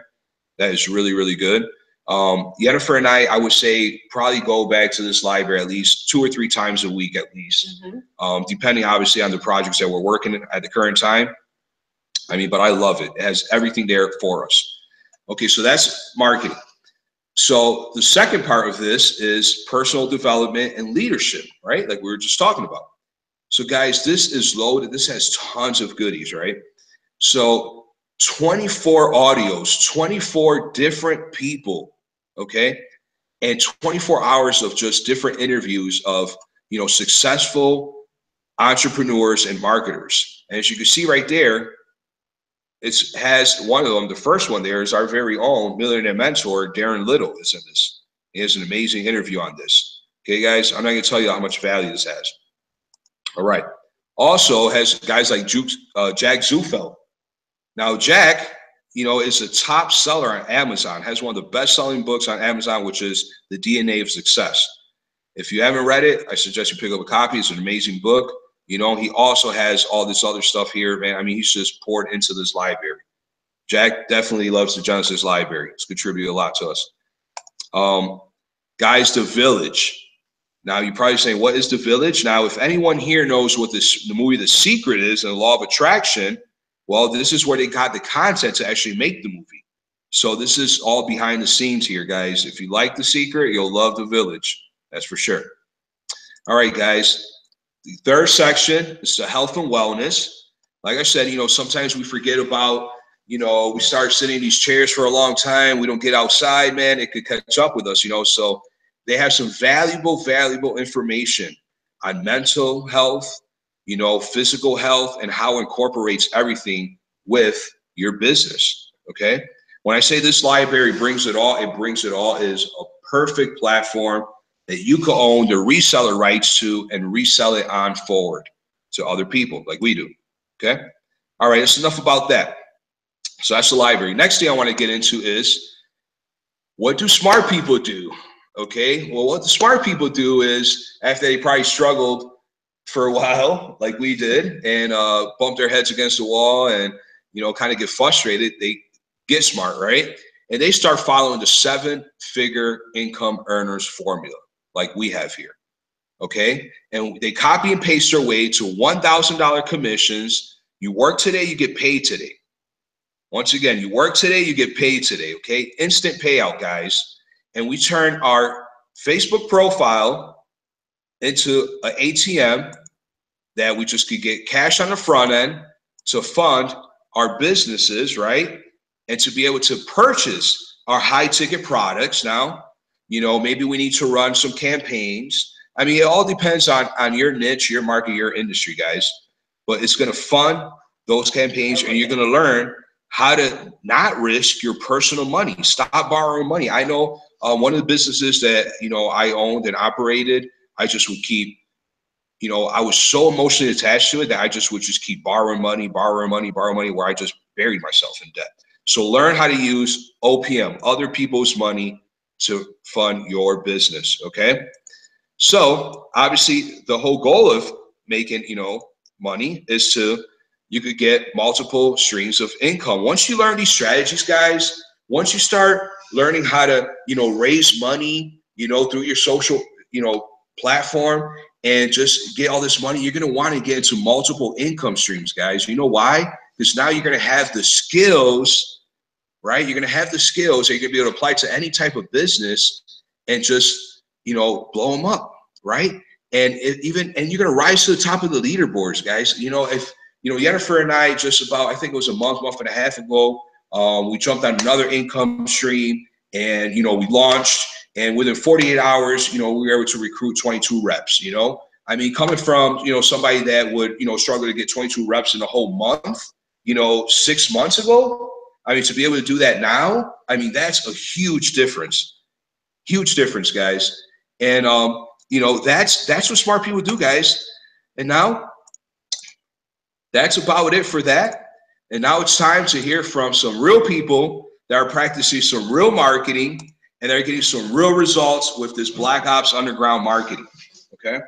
Speaker 2: that is really, really good. Yennefer and I would say probably go back to this library at least 2 or 3 times a week at least, depending obviously on the projects that we're working at the current time. I mean, but I love it. It has everything there for us. Okay, so that's marketing. So the second part of this is personal development and leadership, right? Like we were just talking about. So guys, this is loaded. This has tons of goodies, right? So 24 audios, 24 different people, okay? And 24 hours of just different interviews of, you know, successful entrepreneurs and marketers. And as you can see right there, it has one of them. The first one there is our very own millionaire mentor, Darren Little, is in this. He has an amazing interview on this. Okay, guys, I'm not going to tell you how much value this has. All right. Also has guys like Jack Zufeld. Now, Jack, you know, is a top seller on Amazon, has one of the best-selling books on Amazon, which is The DNA of Success. If you haven't read it, I suggest you pick up a copy. It's an amazing book. You know, he also has all this other stuff here, man. I mean, he's just poured into this library. Jack definitely loves the Genesis Library. It's contributed a lot to us. Guys, The Village. Now, you're probably saying, what is The Village? Now, if anyone here knows what the movie The Secret is and the Law of Attraction, well, this is where they got the content to actually make the movie. So this is all behind the scenes here, guys. If you like The Secret, you'll love The Village. That's for sure. All right, guys. The third section is the health and wellness. Like I said, you know, sometimes we forget about, you know, we start sitting in these chairs for a long time. We don't get outside, man. It could catch up with us, you know. So they have some valuable information on mental health, you know, physical health, and how it incorporates everything with your business, okay? When I say this library brings it all, is a perfect platform that you can own the reseller rights to and resell it on forward to other people like we do, okay? All right, that's enough about that. So that's the library. Next thing I want to get into is, what do smart people do? Okay, well, what the smart people do is, after they probably struggled for a while, like we did, and bump their heads against the wall and, you know, kind of get frustrated, they get smart, right? And they start following the 7-figure income earners formula, like we have here, okay? And they copy and paste their way to $1,000 commissions. You work today, you get paid today. Once again, you work today, you get paid today, okay? Instant payout, guys. And we turn our Facebook profile into an ATM that we just could get cash on the front end to fund our businesses, right? And to be able to purchase our high ticket products. Now, you know, maybe we need to run some campaigns. I mean, it all depends on your niche, your market, your industry, guys. But it's going to fund those campaigns, and you're going to learn how to not risk your personal money. Stop borrowing money. I know one of the businesses that, you know, I owned and operated, I just would keep, you know, I was so emotionally attached to it that I just would just keep borrowing money, where I just buried myself in debt. So learn how to use OPM, other people's money, to fund your business, okay? So obviously the whole goal of making, you know, money is you could get multiple streams of income. Once you learn these strategies, guys, once you start learning how to, you know, raise money, you know, through your social, you know, platform, and just get all this money, you're going to want to get into multiple income streams, guys. You know why? Because now you're going to have the skills, right? You're going to have the skills that you're going to be able to apply to any type of business and just, you know, blow them up, right? And you're going to rise to the top of the leaderboards, guys. You know, if, you know, Jennifer and I just about, I think it was a month and a half ago, we jumped on another income stream, and, you know, we launched, and within 48 hours, you know, we were able to recruit 22 reps, you know. I mean, coming from, you know, somebody that would, you know, struggle to get 22 reps in a whole month, you know, 6 months ago, I mean, to be able to do that now, I mean, that's a huge difference. Huge difference, guys. And, you know, that's what smart people do, guys. And now that's about it for that. And now it's time to hear from some real people that are practicing some real marketing, and they're getting some real results with this Black Ops Underground marketing, okay?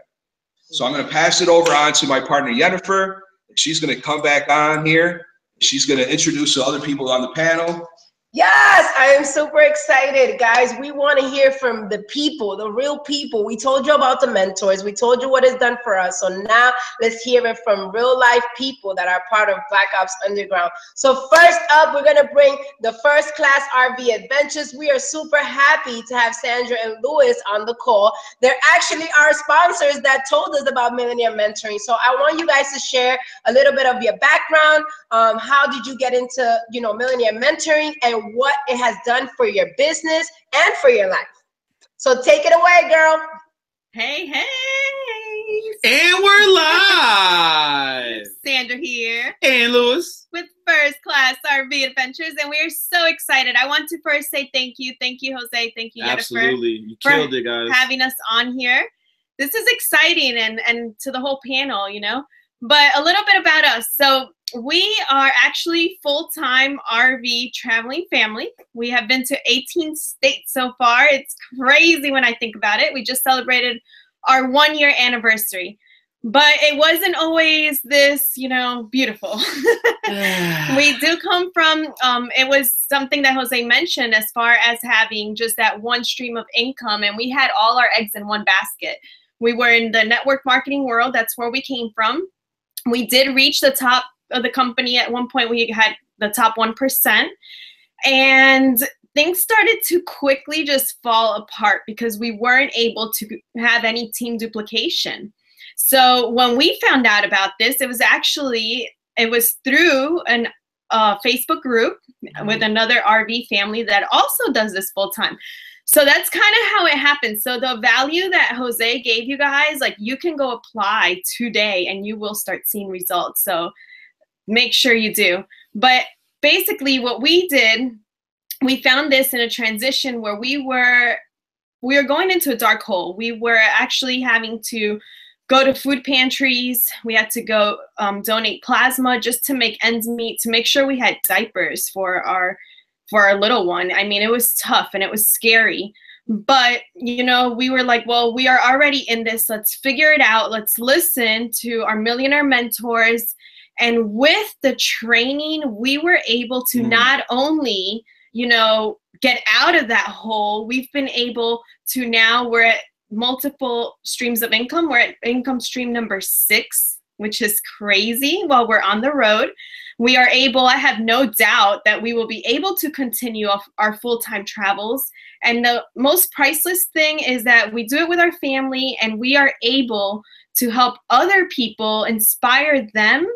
Speaker 2: So I'm going to pass it over on to my partner, Jennifer. She's going to come back on here. She's going to introduce the other people on the panel.
Speaker 1: Yes, I am super excited, guys. We want to hear from the people, the real people. We told you about the mentors. We told you what it's done for us. So now let's hear it from real life people that are part of Black Ops Underground. So first up, we're going to bring the First Class RV Adventures. We are super happy to have Sandra and Louis on the call. They're actually our sponsors that told us about Millionaire Mentoring. So I want you guys to share a little bit of your background. How did you get into, you know, Millionaire Mentoring, and what it has done for your business and for your life. So take it away, girl.
Speaker 3: Hey, hey.
Speaker 4: And we're live.
Speaker 3: Sandra here.
Speaker 4: And Louis.
Speaker 3: With First Class RV Adventures, and we're so excited. I want to first say thank you. Thank you, Jose. Thank you, Jennifer.
Speaker 4: Absolutely. You killed it, guys.
Speaker 3: Having us on here. This is exciting, and to the whole panel, you know. But a little bit about us. So we are actually full-time RV traveling family. We have been to 18 states so far. It's crazy when I think about it. We just celebrated our 1-year anniversary. But it wasn't always this, you know, beautiful. We do come from, it was something that Jose mentioned as far as having just that one stream of income. And we had all our eggs in one basket. We were in the network marketing world. That's where we came from. We did reach the top of the company. At one point, we had the top 1%. And things started to quickly just fall apart because we weren't able to have any team duplication. So when we found out about this, it was through an Facebook group with another RV family that also does this full time. So that's kind of how it happened. So the value that Jose gave you guys, like, you can go apply today and you will start seeing results. So make sure you do. But basically what we did, we found this in a transition where we were going into a dark hole. We were actually having to go to food pantries. We had to go donate plasma just to make ends meet, to make sure we had diapers for our little one. I mean, it was tough and it was scary. But, you know, we were like, well, we are already in this. Let's figure it out. Let's listen to our millionaire mentors. And with the training, we were able to not only, you know, get out of that hole, we've been able to, now we're at multiple streams of income. We're at income stream number 6 which is crazy, while we're on the road. We are able, I have no doubt that we will be able to continue our full-time travels. And the most priceless thing is that we do it with our family, and we are able to help other people, inspire them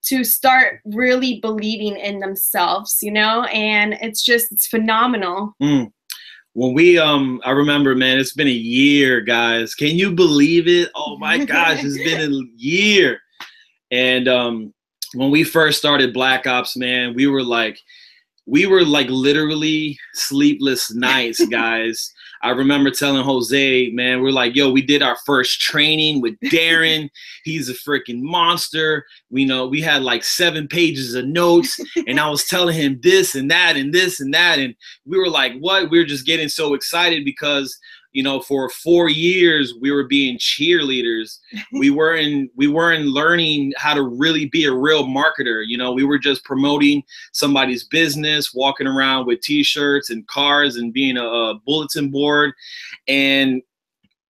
Speaker 3: to start really believing in themselves, you know? And it's phenomenal.
Speaker 4: When we, I remember, man, it's been a year, guys. Can you believe it? Oh my gosh, it's been a year. And when we first started Black Ops, man, we were like literally sleepless nights, guys. I remember telling Jose, man, we're like, yo, we did our first training with Darren. He's a freaking monster. We had like 7 pages of notes, and I was telling him this and that and this and that. And we were like, what? We were just getting so excited because, for 4 years we were being cheerleaders. We weren't learning how to really be a real marketer. We were just promoting somebody's business, walking around with T-shirts and cards and being a bulletin board. And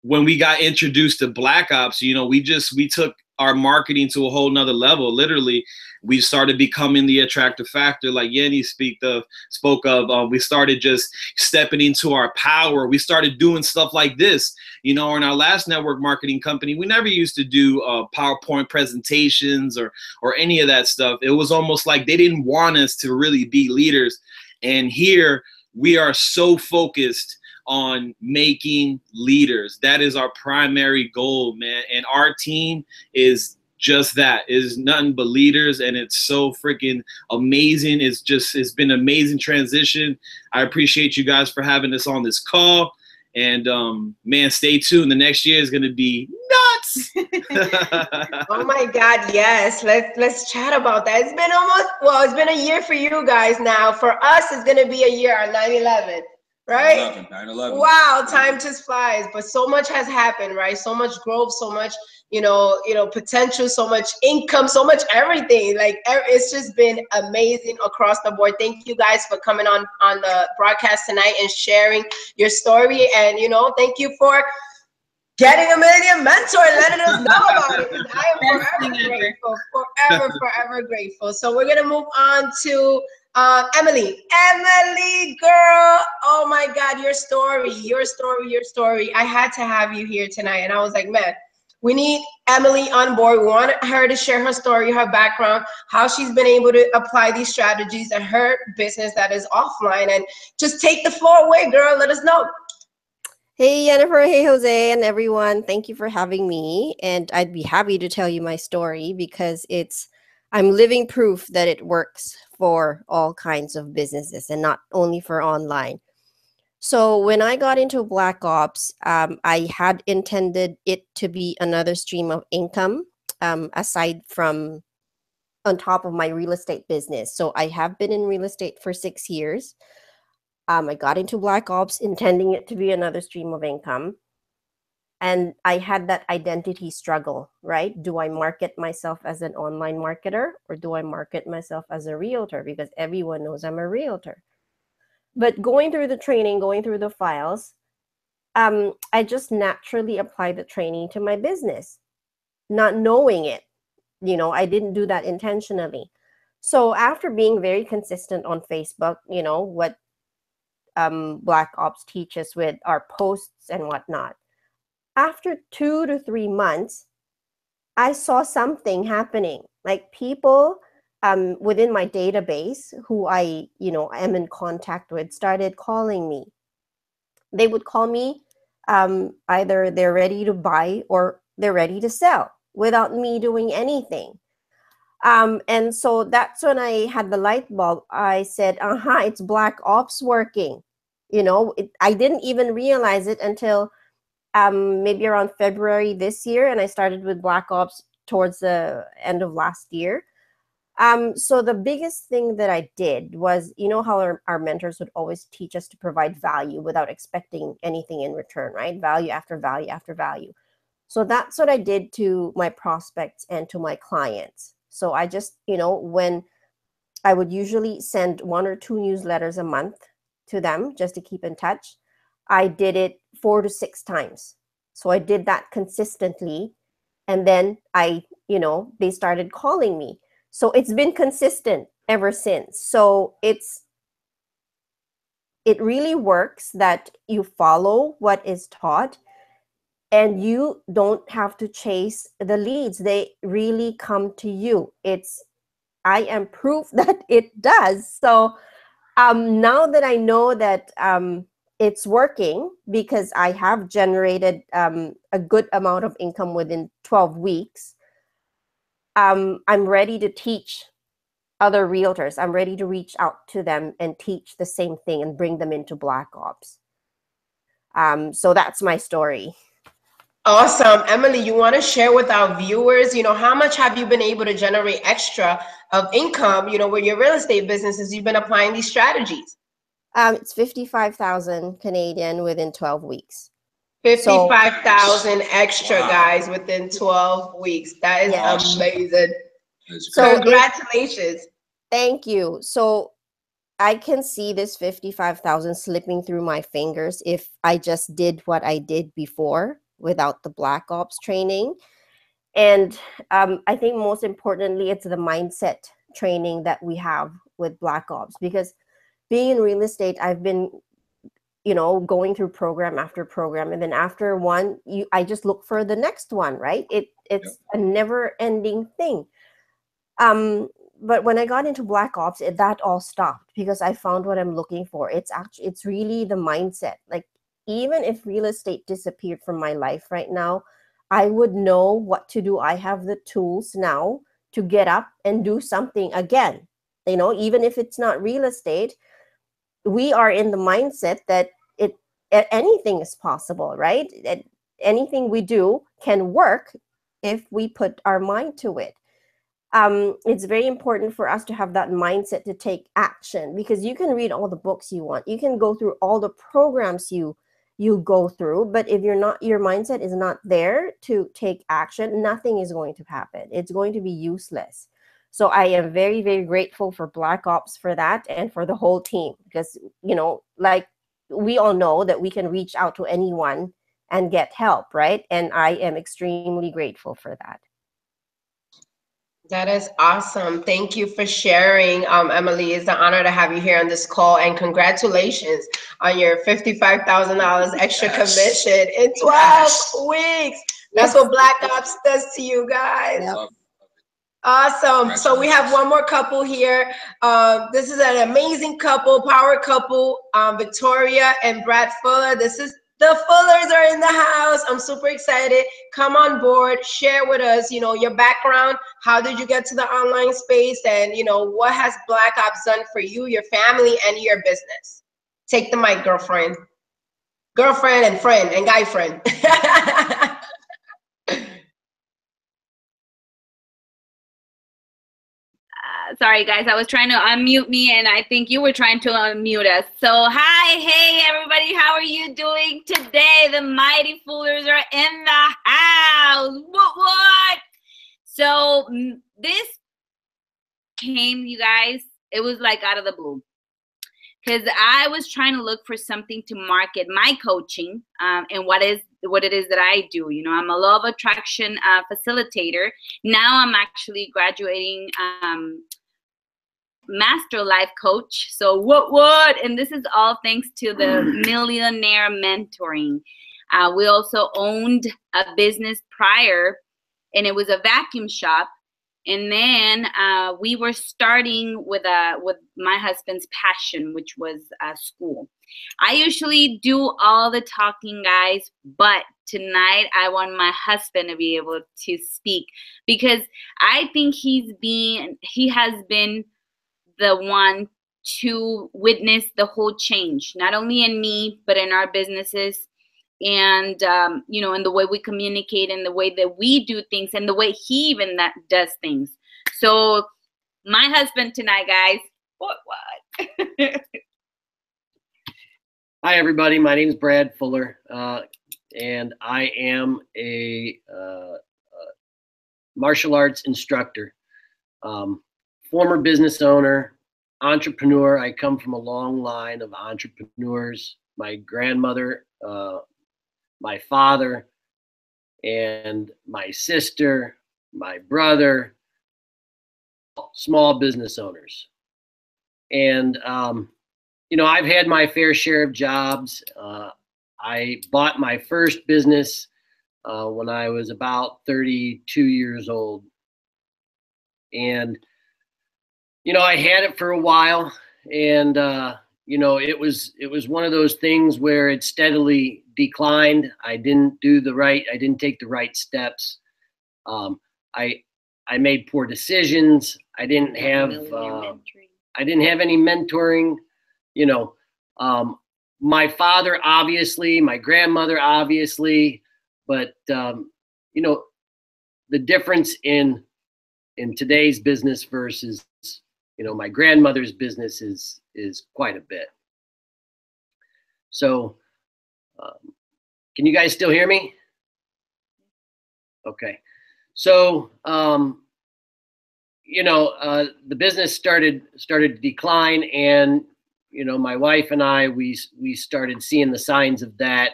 Speaker 4: when we got introduced to Black Ops, we took our marketing to a whole nother level. Literally, we started becoming the attractive factor, like Yenny spoke of. We started just stepping into our power. We started doing stuff like this. In our last network marketing company, we never used to do PowerPoint presentations or any of that stuff. It was almost like they didn't want us to really be leaders. And here we are so focused on making leaders. That is our primary goal, man. And our team is just that, is nothing but leaders, and it's so freaking amazing. It's been an amazing transition. I appreciate you guys for having us on this call. And man, stay tuned. The next year is gonna be nuts.
Speaker 1: Oh my God, yes. Let's chat about that. It's been a year for you guys now. For us, it's gonna be a year on 9/11. Right?
Speaker 2: 9/11.
Speaker 1: Wow, time just flies. But so much has happened, right? So much growth, so much, potential, so much income, so much everything. Like, it's just been amazing across the board. Thank you guys for coming on the broadcast tonight and sharing your story. And, thank you for getting a Millennium Mentor and letting us know about it. I am forever grateful, forever grateful. So we're going to move on to Emily, girl. Oh my God, your story. I had to have you here tonight. And I was like, man, we need Emily on board. We want her to share her story, her background, how she's been able to apply these strategies in her business that is offline. And just take the floor away, girl. Let us know.
Speaker 5: Hey, Jennifer. Hey, Jose, and everyone. Thank you for having me. And I'd be happy to tell you my story because I'm living proof that it works for all kinds of businesses and not only for online. So when I got into Black Ops, I had intended it to be another stream of income aside from on top of my real estate business. So I have been in real estate for 6 years. I got into Black Ops intending it to be another stream of income. And I had that identity struggle, right? Do I market myself as an online marketer or do I market myself as a realtor? Because everyone knows I'm a realtor. But going through the training, going through the files, I just naturally applied the training to my business, not knowing it. I didn't do that intentionally. So after being very consistent on Facebook, what Black Ops teaches with our posts and whatnot, after 2 to 3 months, I saw something happening. Like people within my database who I, am in contact with started calling me. They would call me either they're ready to buy or they're ready to sell without me doing anything. And so that's when I had the light bulb. I said, it's Black Ops working. I didn't even realize it until maybe around February this year, and I started with Black Ops towards the end of last year. So the biggest thing that I did was, how our mentors would always teach us to provide value without expecting anything in return, right? Value after value after value. So that's what I did to my prospects and to my clients. So I just, when I would usually send 1 or 2 newsletters a month to them just to keep in touch, I did it 4 to 6 times. So I did that consistently. And then they started calling me. So it's been consistent ever since. So it really works that you follow what is taught, and you don't have to chase the leads. They really come to you. I am proof that it does. So now that I know that it's working, because I have generated a good amount of income within 12 weeks, I'm ready to teach other realtors. I'm ready to reach out to them and teach the same thing and bring them into Black Ops. So that's my story.
Speaker 1: Awesome. Emily, you want to share with our viewers, how much have you been able to generate extra of income, with your real estate businesses? You've been applying these strategies.
Speaker 5: It's 55,000 Canadian within 12 weeks.
Speaker 1: 55,000 extra, guys, within 12 weeks. That is amazing. So congratulations.
Speaker 5: Thank you. So I can see this 55,000 slipping through my fingers if I just did what I did before without the Black Ops training. And I think most importantly, it's the mindset training that we have with Black Ops, because being in real estate, I've been, going through program after program. And then after one, I just look for the next one, right? It's a never ending thing. But when I got into Black Ops, that all stopped, because I found what I'm looking for. It's really the mindset. Like, even if real estate disappeared from my life right now, I would know what to do. I have the tools now to get up and do something again. Even if it's not real estate, we are in the mindset that anything is possible, right? Anything we do can work if we put our mind to it. It's very important for us to have that mindset to take action, because you can read all the books you want. You can go through all the programs you go through, but if your mindset is not there to take action, nothing is going to happen. It's going to be useless. So I am very, very grateful for Black Ops for that, and for the whole team, because, like we all know that we can reach out to anyone and get help, right? And I am extremely grateful for that.
Speaker 1: That is awesome. Thank you for sharing, Emily. It's an honor to have you here on this call, and congratulations on your $55,000 extra commission in 12 weeks. That's what Black Ops does to you guys. Yep. Awesome. So we have one more couple here. This is an amazing couple, power couple, Victoria and Brad Fuller. The Fullers are in the house. I'm super excited. Come on board, share with us, your background. How did you get to the online space? And, what has Black Ops done for you, your family, and your business? Take the mic, girlfriend. Girlfriend and friend and guy friend.
Speaker 6: Sorry, guys, I was trying to unmute me, and I think you were trying to unmute us. So, hi, hey, everybody, how are you doing today? The Mighty Fullers are in the house. What? So, this came, you guys, it was like out of the blue. Because I was trying to look for something to market my coaching and what it is that I do. I'm a law of attraction facilitator. Now I'm actually graduating master life coach. So what? And this is all thanks to the Millionaire Mentoring. We also owned a business prior, and it was a vacuum shop. And then we were starting with my husband's passion, which was school. I usually do all the talking, guys, but tonight I want my husband to be able to speak, because I think he has been the one to witness the whole change, not only in me, but in our businesses. And, in the way we communicate, and the way that we do things, and the way he even does things. So my husband tonight, guys. What?
Speaker 7: Hi, everybody. My name is Brad Fuller, and I am a martial arts instructor, former business owner, entrepreneur. I come from a long line of entrepreneurs. My grandmother, my father, and my sister, my brother, small business owners. And, you know, I've had my fair share of jobs. I bought my first business when I was about 32 years old. And, you know, I had it for a while, and, you know, it was one of those things where it steadily declined. I didn't take the right steps. I made poor decisions. I didn't have any mentoring, you know. My father, obviously, my grandmother, obviously, but, you know, the difference in today's business versus, you know, my grandmother's business is quite a bit. So, can you guys still hear me? Okay. So, you know, the business started to decline, and, you know, my wife and I, we started seeing the signs of that.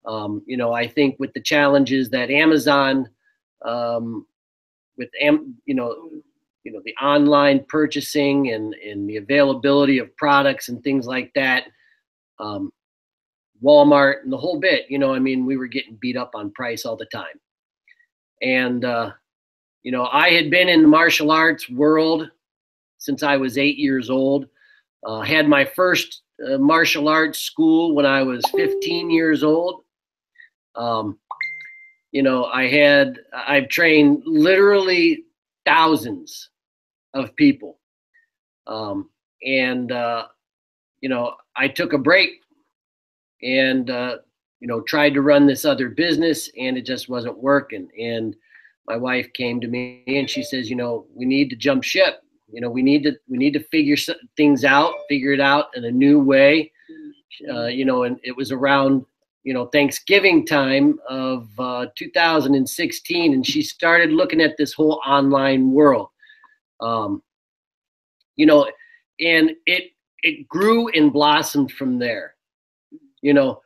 Speaker 7: You know, I think with the challenges that Amazon, you know, the online purchasing and the availability of products and things like that, Walmart and the whole bit, you know, I mean, we were getting beat up on price all the time. And, you know, I had been in the martial arts world since I was 8 years old. Had my first martial arts school when I was 15 years old. You know, I've trained literally thousands of people. And, you know, I took a break and, you know, tried to run this other business, and it just wasn't working. And my wife came to me and she says, you know, we need to jump ship. You know, we need to figure it out in a new way. You know, and it was around, you know, Thanksgiving time of 2016, and she started looking at this whole online world. You know, and it grew and blossomed from there. You know,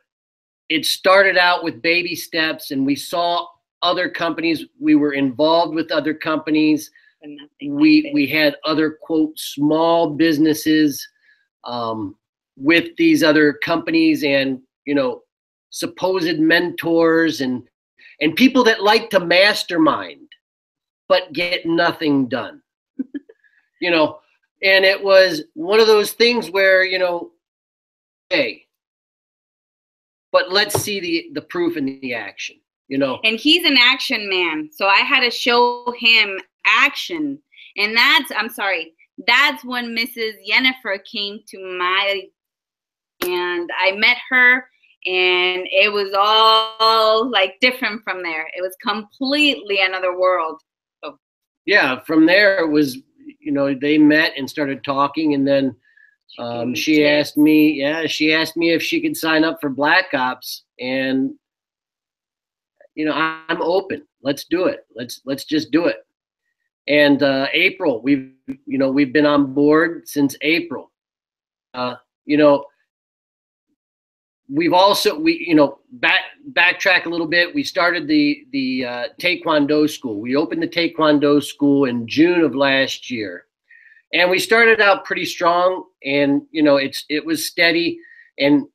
Speaker 7: it started out with baby steps, and we saw other companies. We were involved with other companies. We had other, quote, small businesses with these other companies, and, you know, supposed mentors and people that like to mastermind but get nothing done. You know, and it was one of those things where, you know, hey, but let's see the proof in the action, you know.
Speaker 6: And he's an action man, so I had to show him action. And that's when Mrs. Jennifer came to and I met her, and it was all like different from there. It was completely another world. So.
Speaker 7: Yeah, from there it was, you know, they met and started talking, and then she asked me if she could sign up for Black Ops, and, you know, I'm open. Let's do it. Let's just do it. And April, we've been on board since April. You know, we've also, backtrack a little bit. We started the Taekwondo school. We opened the Taekwondo school in June of last year. And we started out pretty strong, and, you know, it was steady. And,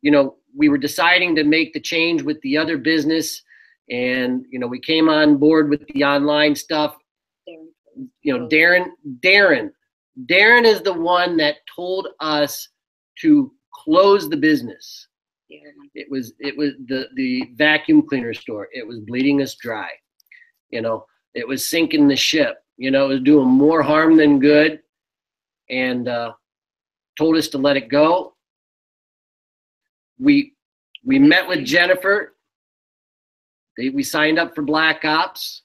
Speaker 7: you know, we were deciding to make the change with the other business. And, you know, we came on board with the online stuff. You know, Darren is the one that told us to close the business. It was the vacuum cleaner store. It was bleeding us dry. You know, it was sinking the ship. You know, it was doing more harm than good, and told us to let it go. We met with Jennifer. We signed up for Black Ops,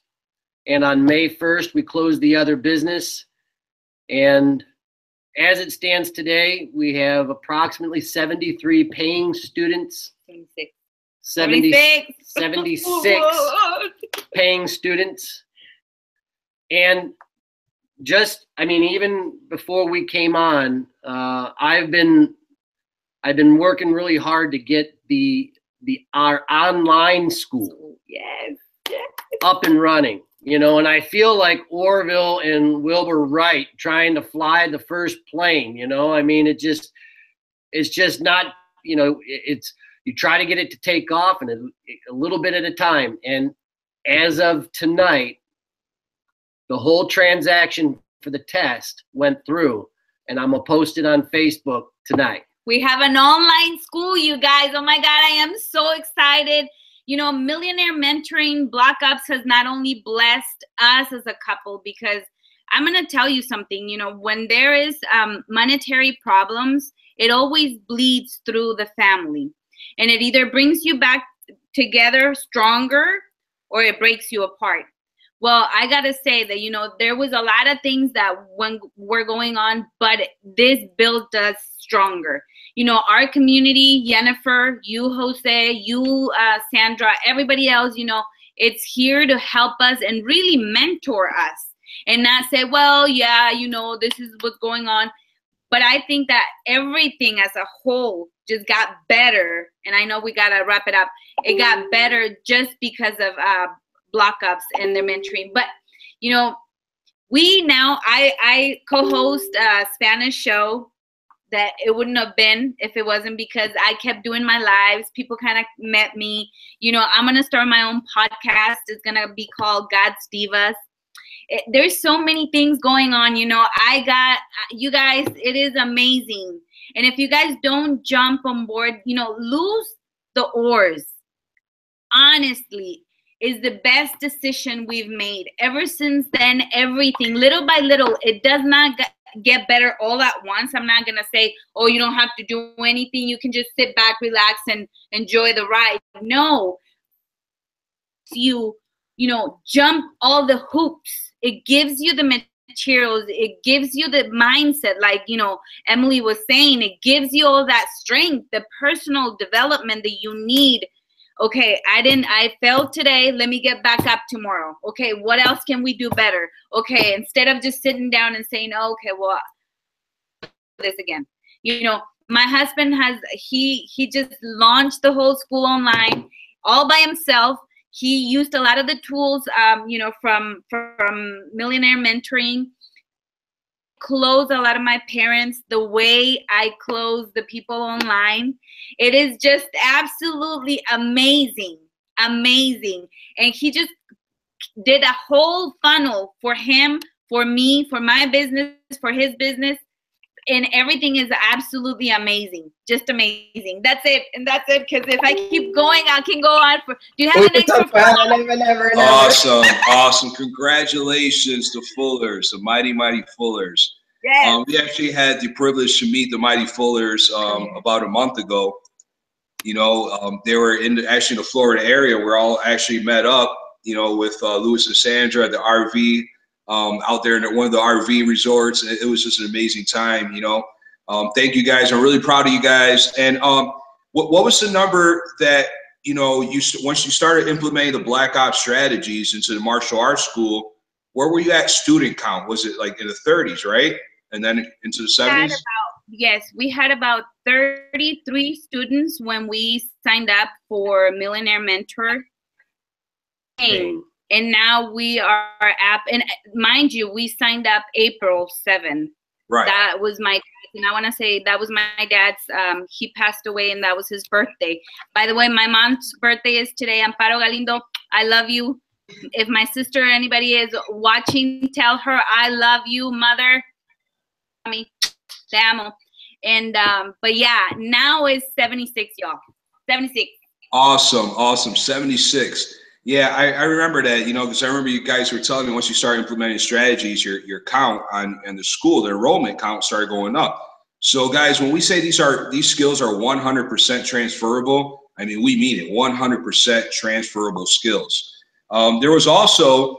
Speaker 7: and on May 1st, we closed the other business. And as it stands today, we have approximately 73 paying students. 76 paying students. And just, I mean, even before we came on, I've been working really hard to get our online school,
Speaker 6: Yes.
Speaker 7: up and running, and I feel like Orville and Wilbur Wright trying to fly the first plane, I mean, it's just not, it's, you try to get it to take off and a little bit at a time. And as of tonight, the whole transaction for the test went through, and I'm going to post it on Facebook tonight.
Speaker 6: We have an online school, you guys. Oh my God, I am so excited. Millionaire Mentoring Block Ups has not only blessed us as a couple, because I'm going to tell you something, when there is monetary problems, it always bleeds through the family. And it either brings you back together stronger or it breaks you apart. Well, I got to say that, there was a lot of things that were going on, but this built us stronger. Our community, Jennifer, you, Jose, you, Sandra, everybody else, it's here to help us and really mentor us and not say, well, yeah, this is what's going on. But I think that everything as a whole just got better. And I know we got to wrap it up. It got better just because of Block Ups and their mentoring. But, I co-host a Spanish show that it wouldn't have been if it wasn't because I kept doing my lives. People kind of met me. I'm going to start my own podcast. It's going to be called God's Divas. There's so many things going on. I got, you guys, it is amazing. And if you guys don't jump on board, lose the oars. Honestly, is the best decision we've made. Ever since then, everything, little by little, it does not get better all at once. I'm not going to say, oh, you don't have to do anything. You can just sit back, relax, and enjoy the ride. No. You jump all the hoops. It gives you the materials. It gives you the mindset, like, Emily was saying. It gives you all that strength, the personal development that you need. Okay, I failed today. Let me get back up tomorrow. Okay, what else can we do better? Okay, instead of just sitting down and saying, oh, okay, well, this again. My husband he just launched the whole school online all by himself. He used a lot of the tools, from Millionaire Mentoring. Close a lot of my parents the way I close the people online. It is just absolutely amazing. And he just did a whole funnel for him, for me, for my business, for his business. And everything is absolutely amazing. Just amazing. That's it. And that's it. Because if I keep going, I can go on for. Do you have an extra?
Speaker 1: Never.
Speaker 2: Awesome. Congratulations to Fullers, the mighty Fullers.
Speaker 6: Yes.
Speaker 2: We actually had the privilege to meet the mighty Fullers about a month ago. They were actually in the Florida area. We're all actually met up, with Louis and Sandra at the RV. Out there in one of the RV resorts. It was just an amazing time, Thank you guys. I'm really proud of you guys. And what was the number that, once you started implementing the Black Ops strategies into the martial arts school, where were you at student count? Was it like in the 30s, right? And then into the 70s?
Speaker 6: Yes, we had about 33 students when we signed up for Millionaire Mentor. And now we are up, and mind you, we signed up April 7th.
Speaker 2: Right.
Speaker 6: That was my, and I want to say that was my dad's, he passed away and that was his birthday. By the way, my mom's birthday is today. Amparo Galindo, I love you. If my sister or anybody is watching, tell her I love you, mother. Te amo. And, but yeah, now it's 76, y'all. 76.
Speaker 2: Awesome. 76. Yeah, I remember that, because I remember you guys were telling me once you start implementing strategies, your count on the school, the enrollment count started going up. So guys, when we say these skills are 100% transferable, I mean, we mean it, 100% transferable skills. There was also,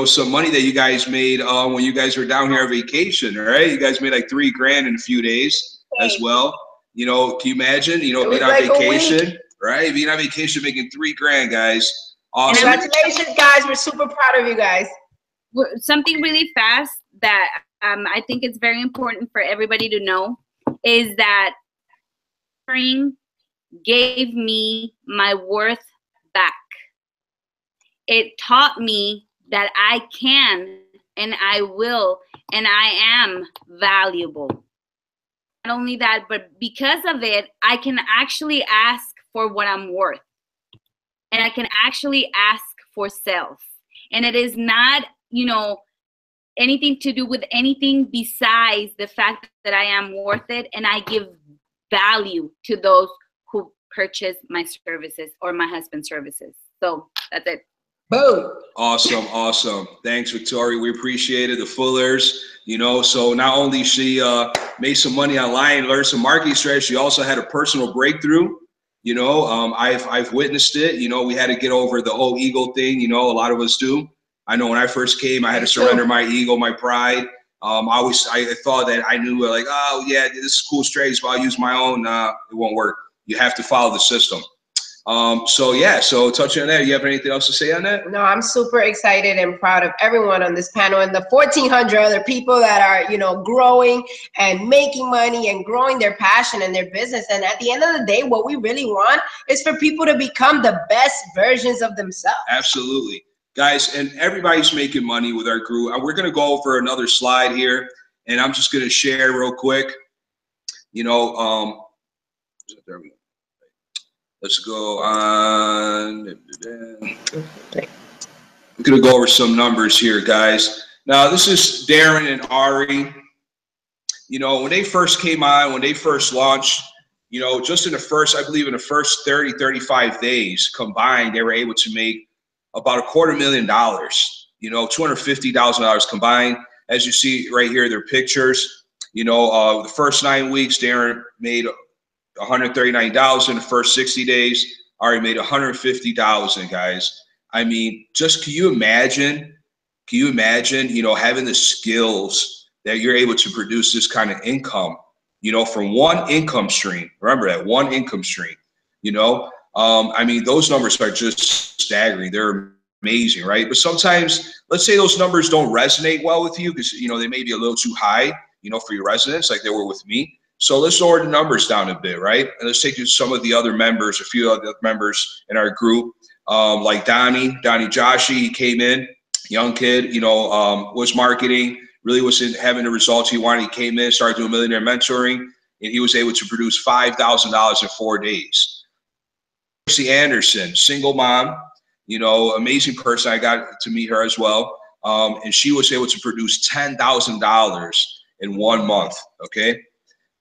Speaker 2: some money that you guys made when you guys were down here on vacation, right? You guys made like $3,000 in a few days as well. Can you imagine, being on vacation, right? Being on vacation, making $3,000, guys. Awesome.
Speaker 1: Congratulations, guys. We're super proud of you guys.
Speaker 6: Something really fast that I think it's very important for everybody to know is that spring gave me my worth back. it taught me that I can and I will and I am valuable. Not only that, but because of it, I can actually ask for what I'm worth. And I can actually ask for self. And it is not, you know, anything to do with anything besides the fact that I am worth it and I give value to those who purchase my services or my husband's services. So that's it.
Speaker 1: Boom.
Speaker 2: Awesome, awesome. Thanks, Victoria. We appreciate it. The Fullers, you know, so not only she made some money online, learned some marketing strategy, she also had a personal breakthrough. You know, I've witnessed it. You know, we had to get over the whole ego thing. You know, a lot of us do. I know when I first came, I had to surrender my ego, my pride. I thought that I knew, like, oh yeah, this is cool strategy, but I'll use my own. It won't work. You have to follow the system. So yeah, so touching on that, you have anything else to say on that?
Speaker 1: No, I'm super excited and proud of everyone on this panel and the 1,400 other people that are, you know, growing and making money and growing their passion and their business. And at the end of the day, what we really want is for people to become the best versions of themselves.
Speaker 2: Absolutely. Guys, and everybody's making money with our group. We're going to go over another slide here, and I'm just going to share real quick. You know, there we go. Let's go on. I'm going to go over some numbers here, guys. Now, this is Darren and Ari. You know, when they first came on, when they first launched, you know, just in the first, I believe in the first 30, 35 days combined, they were able to make about $250,000, you know, $250,000 combined. As you see right here, their pictures, you know, the first 9 weeks, Darren made $139,000 in the first 60 days. Ari made $150,000, guys. I mean, just can you imagine, you know, having the skills that you're able to produce this kind of income, you know, from one income stream. Remember that, one income stream, you know. I mean, those numbers are just staggering. They're amazing, right? But sometimes, let's say those numbers don't resonate well with you because, you know, they may be a little too high, you know, for your residents like they were with me. So let's lower the numbers down a bit, right? And let's take you to some of the other members, a few other members in our group, like Donnie Joshi. He came in, young kid, you know, was marketing, really wasn't having the results he wanted. He came in, started doing millionaire mentoring, and he was able to produce $5,000 in 4 days. Tracy Anderson, single mom, you know, amazing person. I got to meet her as well. And she was able to produce $10,000 in 1 month, okay?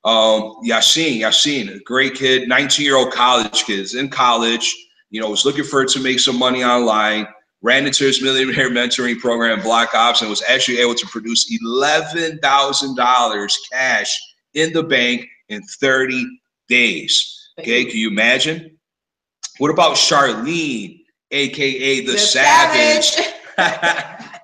Speaker 2: Yasin, a great kid, 19-year-old college kid, is in college, you know, was looking for to make some money online, ran into his millionaire mentoring program, Black Ops, and was actually able to produce $11,000 cash in the bank in 30 days. Okay, can you imagine? What about Charlene, aka the Savage?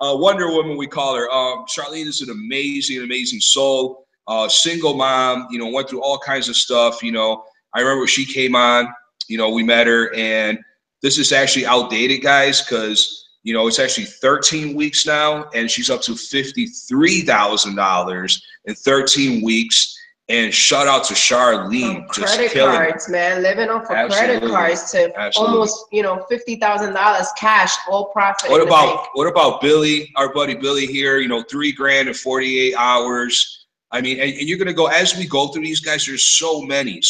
Speaker 2: Wonder Woman, we call her. Charlene is an amazing soul. Single mom, you know, went through all kinds of stuff. You know, I remember she came on, you know, we met her, and this is actually outdated, guys, because, you know, it's actually 13 weeks now, and she's up to $53,000 in 13 weeks. And shout out to Charlene.
Speaker 1: Credit cards, man, living off of credit cards to almost, you know, $50,000 cash, all profit.
Speaker 2: What about Billy, our buddy Billy here? You know, $3,000 in 48 hours. I mean, and you're gonna go as we go through these guys. There's so many.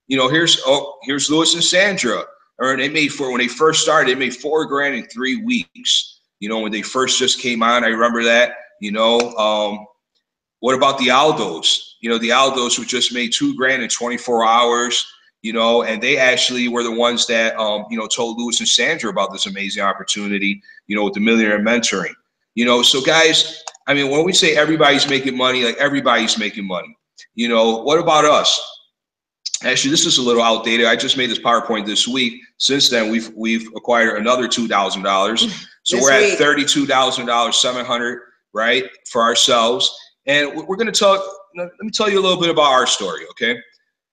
Speaker 2: You know, here's Louis and Sandra. Or they made when they first started, they made $4,000 in 3 weeks. You know, when they first just came on, I remember that. You know, what about the Aldos? You know, the Aldos who just made $2,000 in 24 hours. You know, and they actually were the ones that you know, told Louis and Sandra about this amazing opportunity. You know, with the millionaire mentoring. You know, so guys, I mean, when we say everybody's making money, like everybody's making money. You know, what about us? Actually, this is a little outdated. I just made this PowerPoint this week. Since then, we've acquired another $2,000. So we're at $32,700, right, for ourselves. And we're going to let me tell you a little bit about our story, okay?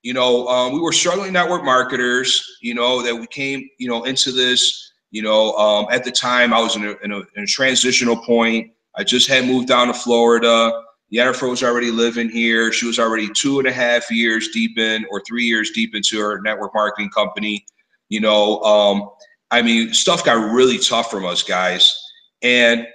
Speaker 2: You know, we were struggling network marketers, you know, that we came, you know, into this. You know, at the time, I was in a transitional point. I just had moved down to Florida. Jennifer was already living here. She was already 2.5 years deep in, or 3 years deep into her network marketing company. You know, I mean, stuff got really tough from us, guys. And,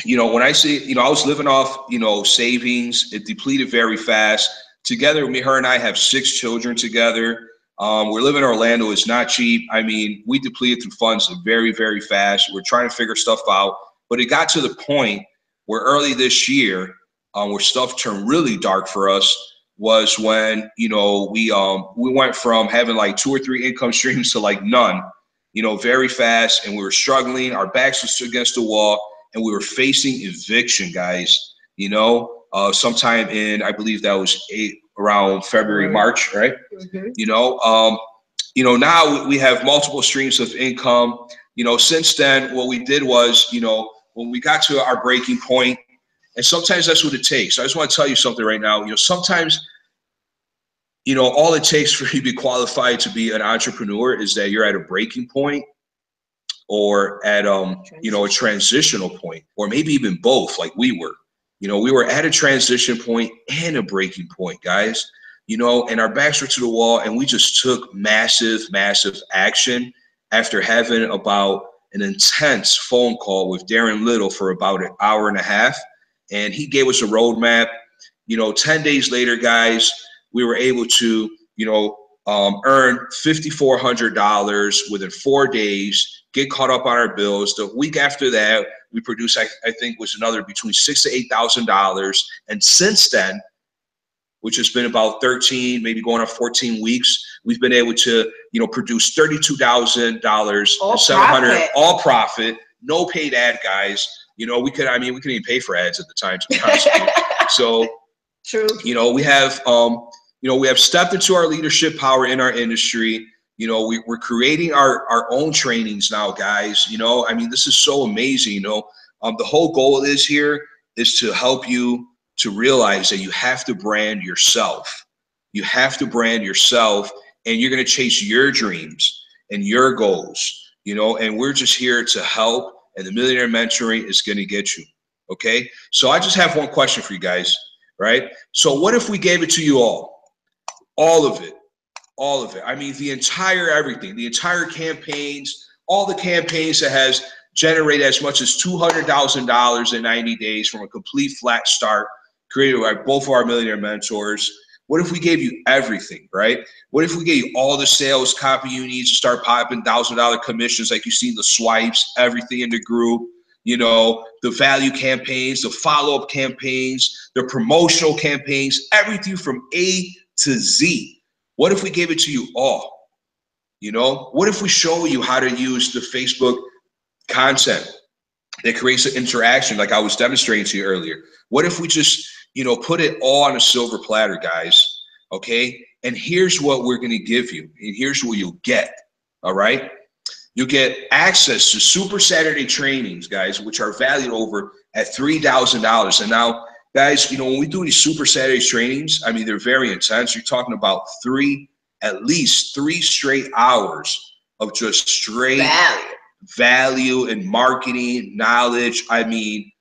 Speaker 2: you know, when I say, you know, I was living off, you know, savings, it depleted very fast. Together, her and I have 6 children together. We're living in Orlando. It's not cheap. I mean, we depleted through funds very, very fast. We're trying to figure stuff out. But it got to the point where early this year, where stuff turned really dark for us, was when, you know, we went from having like 2 or 3 income streams to like none, you know, very fast. And we were struggling. Our backs were against the wall, and we were facing eviction, guys, you know, sometime in, I believe that was around February, March, right?
Speaker 1: Mm-hmm.
Speaker 2: You know, now we have multiple streams of income. You know, since then, what we did was, you know, when we got to our breaking point, and sometimes that's what it takes. I just want to tell you something right now. You know, sometimes, you know, all it takes for you to be qualified to be an entrepreneur is that you're at a breaking point, or at you know, a transitional point, or maybe even both, like we were. You know, we were at a transition point and a breaking point, guys. You know, and our backs were to the wall, and we just took massive, massive action after having about an intense phone call with Darren Little for about an hour and a half. And he gave us a roadmap. You know, 10 days later, guys, we were able to, you know, earn $5,400 within 4 days, get caught up on our bills. The week after that, we produced, I think, was another between $6,000 to $8,000. And since then, which has been about 13, maybe going on 14 weeks, we've been able to, you know, produce $32,000, all profit, no paid ad, guys. You know, we couldn't even pay for ads at the time, to be honest with you. So,
Speaker 1: true.
Speaker 2: You know, we have stepped into our leadership power in our industry. You know, we're creating our own trainings now, guys. You know, I mean, this is so amazing. You know, the whole goal is to help you to realize that you have to brand yourself. You have to brand yourself, and you're going to chase your dreams and your goals, you know, and we're just here to help, and the Millionaire Mentoring is going to get you. Okay. So I just have one question for you guys, right? So what if we gave it to you all of it, I mean, the entire everything, the entire campaigns, all the campaigns that has generated as much as $200,000 in 90 days from a complete flat start, created by both of our millionaire mentors. What if we gave you everything, right? What if we gave you all the sales copy you need to start popping $1,000 commissions, like you see the swipes, everything in the group, you know, the value campaigns, the follow-up campaigns, the promotional campaigns, everything from A to Z. What if we gave it to you all? You know, what if we show you how to use the Facebook content that creates an interaction, like I was demonstrating to you earlier? What if we just, you know, put it all on a silver platter, guys? Okay. And here's what we're going to give you. And here's what you'll get. All right. You'll get access to Super Saturday trainings, guys, which are valued over at $3,000. And now, guys, you know, when we do these Super Saturday trainings, I mean, they're very intense. You're talking about at least 3 straight hours of just straight value and marketing knowledge. I mean,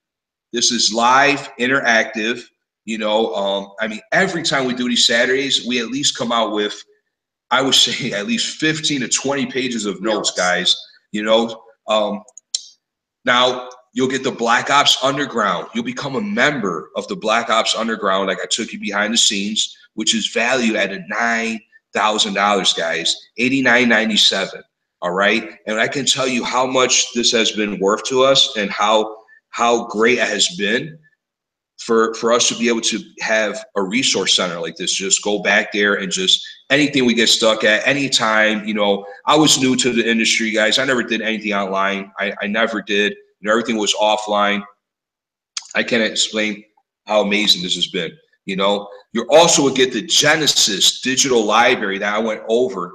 Speaker 2: this is live, interactive, you know. I mean, every time we do these Saturdays, we at least come out with, I would say, at least 15 to 20 pages of notes, guys, you know. Now, you'll get the Black Ops Underground. You'll become a member of the Black Ops Underground, like I took you behind the scenes, which is valued at $9,000, guys, $89.97. All right. And I can tell you how much this has been worth to us, and how great it has been for us to be able to have a resource center like this. Just go back there and just anything we get stuck at anytime. You know, I was new to the industry, guys. I never did anything online. I never did. You know, everything was offline. I can't explain how amazing this has been. You know, you also would get the Genesis digital library that I went over.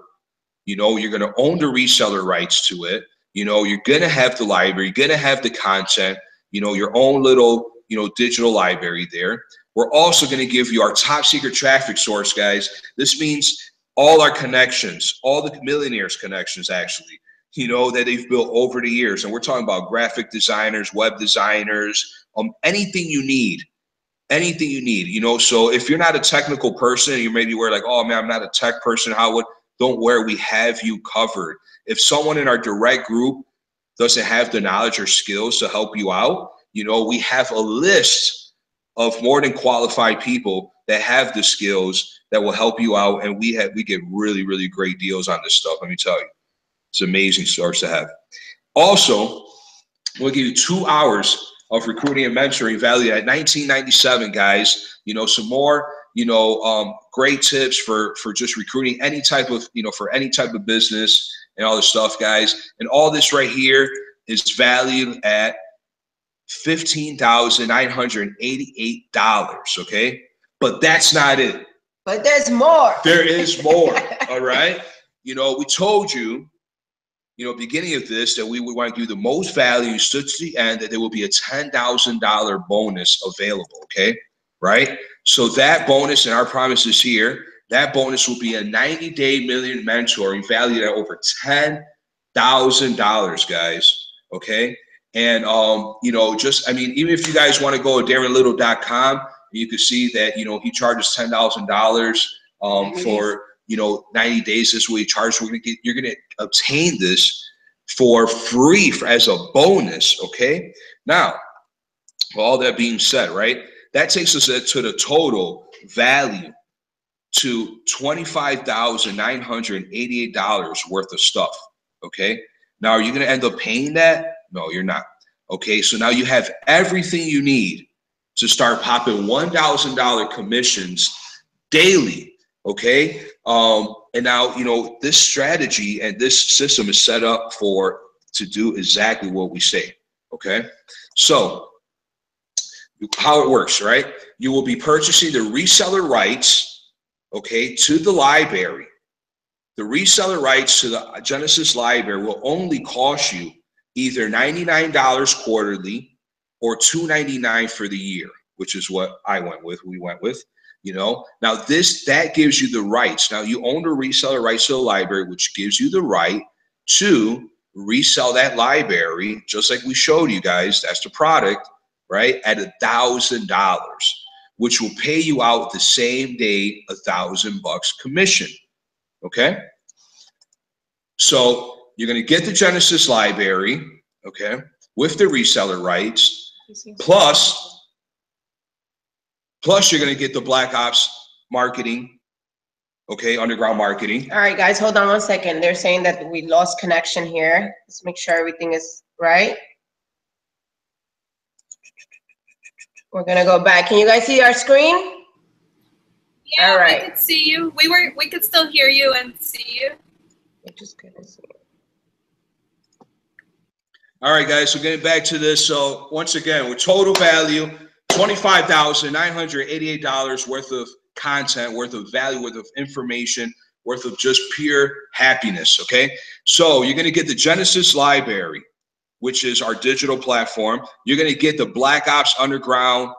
Speaker 2: You know, you're going to own the reseller rights to it. You know, you're going to have the library, you're going to have the content, you know, your own little, you know, digital library there. We're also going to give you our top secret traffic source, guys. This means all our connections, all the millionaires connections, actually, you know, that they've built over the years. And we're talking about graphic designers, web designers, anything you need, you know. So if you're not a technical person, you maybe were like, oh man, I'm not a tech person, don't worry, we have you covered. if someone in our direct group doesn't have the knowledge or skills to help you out, you know, we have a list of more than qualified people that have the skills that will help you out. And we get really, really great deals on this stuff. Let me tell you, it's amazing source to have. Also, we'll give you 2 hours of recruiting and mentoring valued at $19.97, guys. You know, some more, you know, great tips for just recruiting any type of, you know, for any type of business and all this stuff, guys. And all this right here is valued at $15,988, okay? But that's not it.
Speaker 1: But there's more.
Speaker 2: There is more, all right? You know, we told you, you know, beginning of this, that we would want to give you the most value, stood to the end, that there will be a $10,000 bonus available, okay? Right? So that bonus, and our promise is here, that bonus will be a 90-day million mentoring valued at over $10,000, guys, okay? And, you know, just, I mean, even if you guys want to go to DarrenLittle.com, you can see that, you know, he charges $10,000 for, you know, 90 days. This is what he charges. You're going to obtain this for free as a bonus, okay? Now, all that being said, right, that takes us to the total value to $25,988 worth of stuff, okay? Now, are you going to end up paying that? No, you're not. Okay, so now you have everything you need to start popping $1,000 commissions daily, okay? And now, you know, this strategy and this system is set up to do exactly what we say, okay? So how it works, right? You will be purchasing the reseller rights, okay, to the library. The reseller rights to the Genesis library will only cost you either $99 quarterly or $299 for the year, which is what we went with, you know. Now that gives you the rights. Now you own the reseller rights to the library, which gives you the right to resell that library, just like we showed you guys, that's the product, right, at $1,000, which will pay you out the same day $1,000 commission, okay? So you're going to get the Genesis library, okay, with the reseller rights, plus you're going to get the Black Ops marketing, okay, underground marketing.
Speaker 1: All right, guys, hold on one second. They're saying that we lost connection here. Let's make sure everything is right. We're going to go back. Can you guys see our screen?
Speaker 3: Yeah,
Speaker 1: all right.
Speaker 3: We could see you. We could still hear you and see you.
Speaker 1: I just couldn't see it.
Speaker 2: All right, guys, so getting back to this. So once again, with total value, $25,988 worth of content, worth of value, worth of information, worth of just pure happiness, okay? So you're going to get the Genesis library, which is our digital platform. You're going to get the Black Ops Underground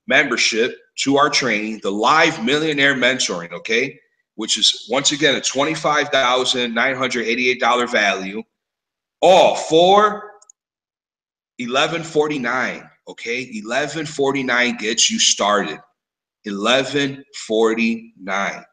Speaker 2: membership to our training, the live millionaire mentoring, okay, which is, once again, a $25,988 value, all for $1149, okay? $1149 gets you started. $1149. I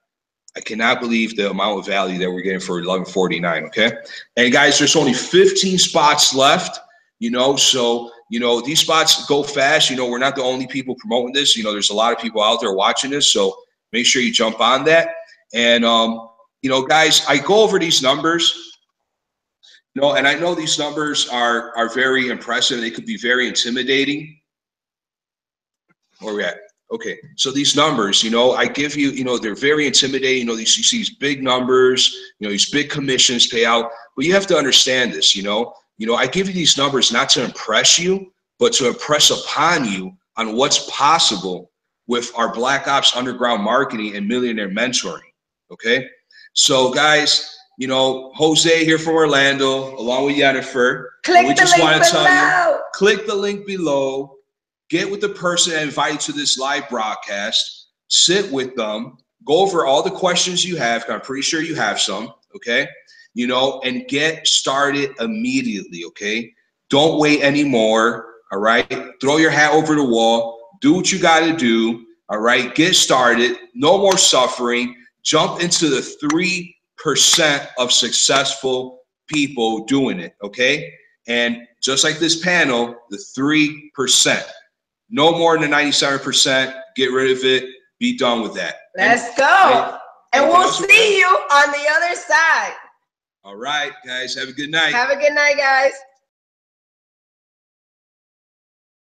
Speaker 2: cannot believe the amount of value that we're getting for $1149, okay? And guys, there's only 15 spots left, you know, so, you know, these spots go fast. You know, we're not the only people promoting this. You know, there's a lot of people out there watching this, so make sure you jump on that. And, you know, guys, I go over these numbers. No, and I know these numbers are very impressive. They could be very intimidating. Where we at? Okay, so these numbers, you know, I give you, you know, they're very intimidating. You know, you see these big numbers, you know, these big commissions pay out. But you have to understand this, you know. I give you these numbers not to impress you, but to impress upon you on what's possible with our Black Ops Underground marketing and millionaire mentoring. Okay, so guys. You know, Jose here from Orlando, along with Jennifer.
Speaker 1: Click the link below.
Speaker 2: Click the link below. Get with the person that invited you to this live broadcast. Sit with them. Go over all the questions you have. I'm pretty sure you have some, okay? You know, and get started immediately, okay? Don't wait anymore, all right? Throw your hat over the wall. Do what you got to do, all right? Get started. No more suffering. Jump into the 3% of successful people doing it, okay? And just like this panel, the 3%, no more than the 97%, get rid of it, be done with that.
Speaker 1: Let's go. And we'll see you on the other side.
Speaker 2: All right, guys, have a good night.
Speaker 1: Have a good night, guys.